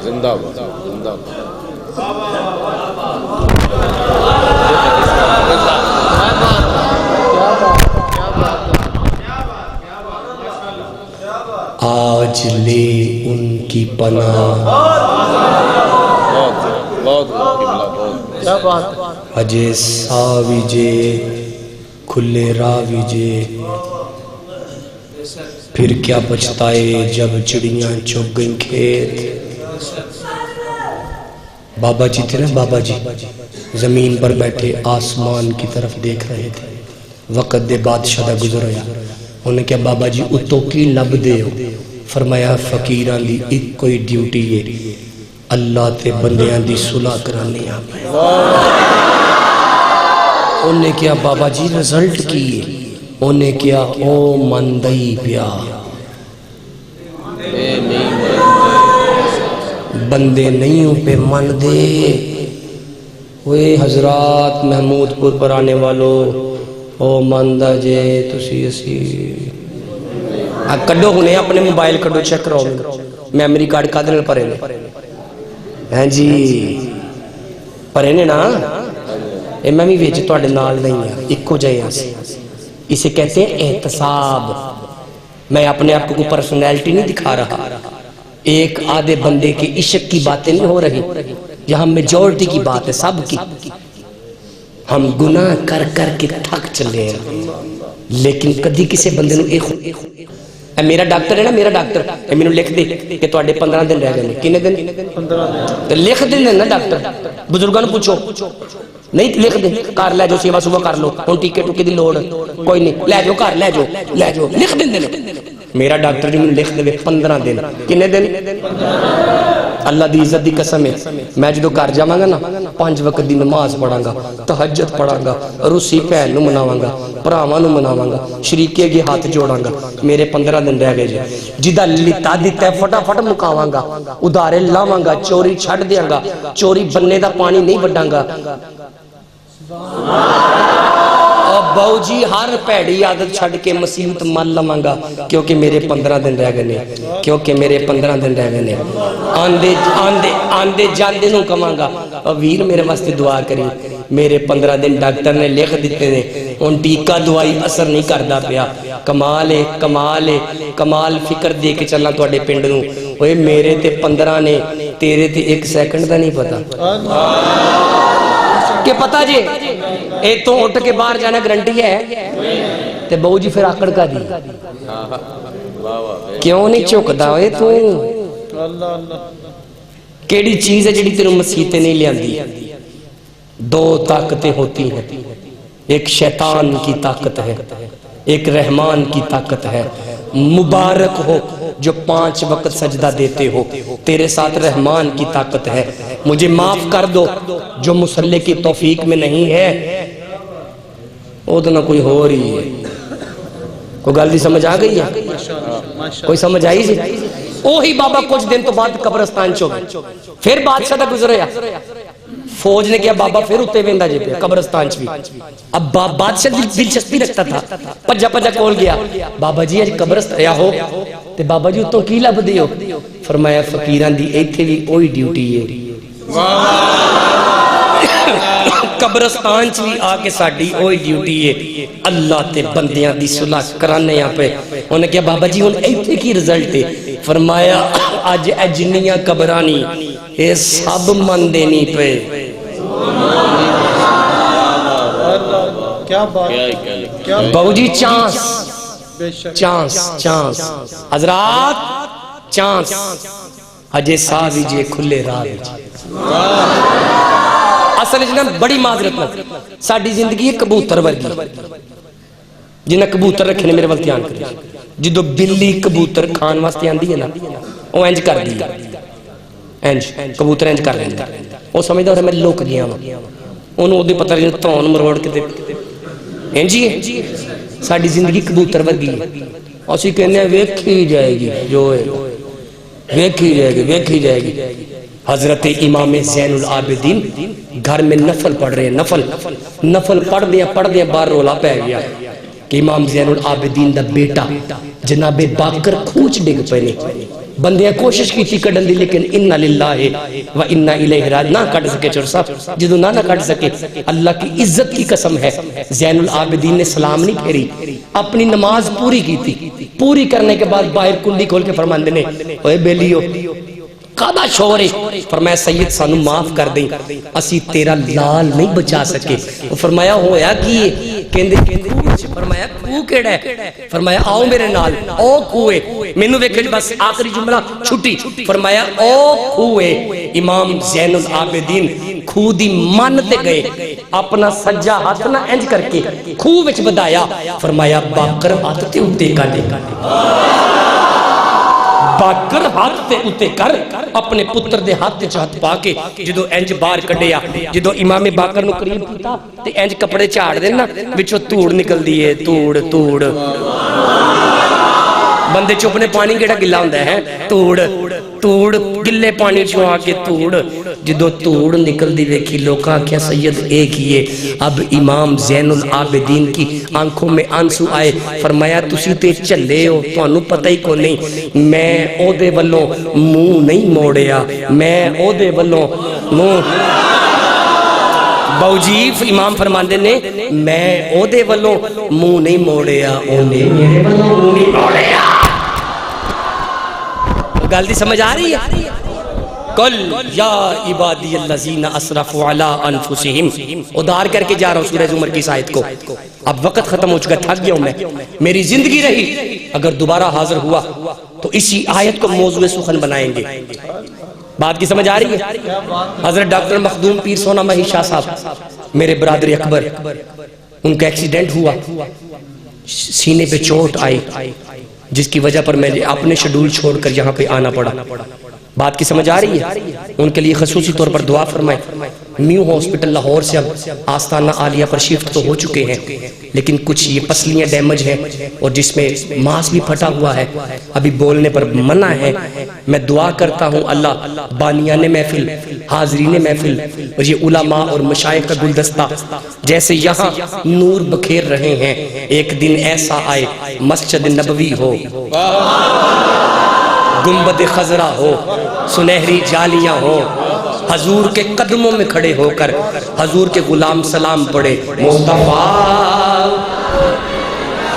زندہ باد ربنا کیا بات ہے اجے ساویجے کھلے راویجے پھر کیا پچھتائے جب چڑیاں چگ گئیں کھیت. بابا جی تھے نا، بابا جی زمین پر بیٹھے آسمان کی طرف دیکھ رہے تھے. وقت دے بادشاہ دا گزر ہویا. انہیں کہا بابا جی اتو کی لب دے ہو؟ فرمایا فقیران دی ایک کوئی ڈیوٹی ہے، اللہ تے بندیاں دی صلح کرانی آ. انہیں کہا بابا جی رزلٹ کی ہے؟ انہیں کہا او مندئی پیا بندے نہیں ہوں پہ من دے. وہ حضرات محمود پور پر آنے والو او مندہ جے تسی اسی کڈو ہونے اپنے موبائل کڈو چیک کرو میمری کارڈ کا دن پرے نے ہیں جی پرے نے نا اے میں بھی ویچ تو آڑے نال نہیں ہے ایک کو جائے یہاں سے. اسے کہتے ہیں احتساب. میں اپنے آپ کو پرسنالٹی نہیں دکھا رہا. ایک آدھے بندے کے عشق کی باتیں نہیں ہو رہی، یہاں میجورٹی کی بات ہے، سب کی. ہم گناہ کر کر کے تھک چلے ہیں، لیکن کدی کسی بندے نو اے میرا ڈاکٹر ہے نا، میرا ڈاکٹر اے میں نو لکھ دے کہ تو آڑے 15 دن رہ گئے. کنے دن؟ 15 دن. لکھ دن نا ڈاکٹر. بزرگاں نو پوچھو نہیں لکھ دے کار لے جو سیوا صبح کر لو ہن ٹیکے ٹوکے دی لوڑ کوئی نہیں لے جو کار لے جو لکھ دیں. میرا ڈاکٹر جو میں لکھ دے 15 دن. کنے دن؟ اللہ دی عزت دی قسم ہے میں جدو کر جاواں گا نا 5 وقت دی نماز پڑھاں گا، تہجد پڑھاں گا، روسی بہن نو مناواں گا، بھراواں نو مناواں گا، شریکے کے ہاتھ جوڑاں گا. میرے 15 دن رہ گئے جی. جدا لتا دیتا ہے فٹافٹ مکاواں گا، ادارے لاواں گا، چوری چھڑ دیاں گا، چوری بننے دا پانی نہیں وڈاں گا. باؤ جی ہر پیڑی عادت چھڑ کے مصیبت مل لواں گا کیونکہ میرے 15 دن رہ گئے، کیونکہ میرے 15 دن رہ گئے. آندے جاندے نو کماں گا ویر میرے واسطے دعا کری. میرے 15 دن ڈاکٹر نے لکھ دیتے نے، ان ٹیکہ دوائی اثر نہیں کردا پیا. کمال ہے کمال ہے کمال. فکر دے کے چلنا تو اڈے پنڈ نو اوے میرے تے 15 نے تیرے تے 1 سیکنڈ دا نہیں پتا کہ پتا جی اے تو اٹھ کے باہر جانا گرنٹی ہے تے بہو جی پھر آکڑ کا دی کیوں نہیں چکدا ہوئے تو کیڑی چیز ہے جڑی تیروں مسیحتے نہیں لیاندی. 2 طاقتیں ہوتی ہیں، ایک شیطان کی طاقت ہے، ایک رحمان کی طاقت ہے. مبارک ہو جو 5 وقت سجدہ دیتے ہو، تیرے ساتھ رحمان کی طاقت ہے. مجھے معاف کر دو جو مصلی کی توفیق میں نہیں ہے وہ تو نہ کوئی ہو رہی ہے. کوئی گل دی سمجھ آ گئی ہے؟ کوئی سمجھ آئی سی؟ اوہی بابا کچھ دن تو بعد قبرستان چو گئے. پھر بادشاہ دا گزر ہویا، فوج نے کیا بابا پھر اتے ویندا جے پہ قبرستان چ بھی. اب بادشاہ دلچسپی رکھتا تھا، پجا پجا کول گیا بابا جی اج قبرستان آیا ہو تے بابا جی اتوں کی لب دیو؟ فرمایا فقیراں دی ایتھے بھی اوہی ڈیوٹی ہے. قبرستان چ بھی آ کے ساڈی اوہی ڈیوٹی ہے، اللہ تے بندیاں دی صلح کرانے یہاں پہ. انہوں نے کہا بابا جی ہن ایتھے کی رزلٹ ہے؟ فرمایا اج اے جنیاں قبرانی اے سب من دینی پہ. کیا بات بہو جی چانس چانس چانس حضرات چانس اجے ساوی جے کھلے راہ جی. اصل جنہ بڑی معذرت نہ ساڑی زندگی ہے کبوتر ورگی. جنہ کبوتر رکھنے میرے وقت یان کری جدو بلی کبوتر کھان واسطے آندی ہے نا وہ انج کر دی انج کبوتر انج کر لیں وہ سمجھتا ہے میں لوک گیا ہوں انہوں دے پتہ نہیں تون مروڑ کے دے انجی ہے. ساڑی زندگی کبوتر ورگی ہے. اسی کہنے ہیں ویکھی جائے گی جو ہے ویکھی جائے گی ویکھی جائے گی. حضرت امام زین العابدین گھر میں نفل پڑھ رہے ہیں. نفل پڑھ دیا بار رولا پہ گیا کہ امام زین العابدین دا بیٹا جناب باقر کھوچ ڈگ پہنے. بندیاں کوشش کی تھی کڑن دی لیکن انہا للہ و انہا الیہ راجعون نہ کٹ سکے چرسا جدو نہ کٹ سکے. اللہ کی عزت کی قسم ہے زین العابدین نے سلام نہیں پھیری اپنی نماز پوری کی تھی. پوری کرنے کے بعد باہر کنڈی کھول کے فرماندے نے اوے بیلیو کعبہ شور ہے۔ فرمایا سید سانو معاف کر دیں، اسی تیرا لال نہیں بچا سکے۔ فرمایا ہویا کی کہندے فرمایا کوہ کیڑا ہے؟ فرمایا آؤ میرے نال، او کوہ ہے۔ مینوں ویکھے بس آخری جملہ چھٹی۔ فرمایا او کوہ ہے۔ امام زین العابدین خوہ دی من تے گئے، اپنا سجا ہاتھ نہ انج کر کے خوہ وچ بدایا۔ فرمایا باکر ہاتھ تے اتے کاٹے، باکر ہاتھ تے اتے کر اپنے پتر دے ہاتھ تے ہاتھ پا کے جدو انج باہر کڈیا، جدو امام باکر نو قریب کیتا تے انج کپڑے چاڑ دے نا، وچوں توڑ نکل دیئے، توڑ توڑ بندے چوپنے پانی کیڑا گلا ہوندا ہے، توڑ توڑ گلے پانی چوں آ کے توڑ، جدو توڑ نکل دی ویکھی لوکاں کیا سید ایک ہی ہے۔ اب امام زین العابدین کی آنکھوں میں آنسو آئے۔ فرمایا تسی تے چلے ہو، تانوں پتہ ہی کو نہیں، میں او دے والوں منہ نہیں موڑیا، میں او دے والوں منہ باوجیف امام فرماندے نے میں او دے والوں منہ نہیں موڑیا، او نے میرے والوں منہ نہیں موڑیا۔ گل دی سمجھ آ رہی ہے؟ کل یا عبادی الذین اسرفوا علی انفسہم، ادھار کر کے جا رہا ہوں سورہ زمر کی آیت کو۔ اب وقت ختم ہو چکا، تھک گیا ہوں میں، میری زندگی رہی اگر دوبارہ حاضر ہوا تو اسی آیت کو موضوع سخن بنائیں گے۔ بات کی سمجھ آ رہی ہے؟ حضرت ڈاکٹر مخدوم پیر سونا مہی شاہ صاحب میرے برادر اکبر، ان کا ایکسیڈنٹ ہوا، سینے پہ چوٹ آئی، جس کی وجہ پر میں نے اپنے شیڈول چھوڑ کر یہاں پہ آنا پڑا۔ بات کی سمجھ آ رہی ہے؟ ان کے لیے خصوصی طور پر دعا فرمائیں۔ نیو ہاسپٹل لاہور سے اب آستانہ عالیہ پر شفٹ تو ہو چکے ہیں، لیکن کچھ یہ پسلیاں ڈیمیج ہیں اور جس میں ماس بھی پھٹا ہوا ہے، ابھی بولنے پر منع ہے۔ میں دعا کرتا ہوں اللہ بانیان محفل، حاضرین محفل اور یہ علماء اور مشائخ کا گلدستہ جیسے یہاں نور بکھیر رہے ہیں، ایک دن ایسا آئے مسجد نبوی ہو، گنبد خضرا ہو، سنہری جالیاں ہو، حضور کے قدموں میں کھڑے ہو کر حضور کے غلام سلام پڑھے، مصطفیٰ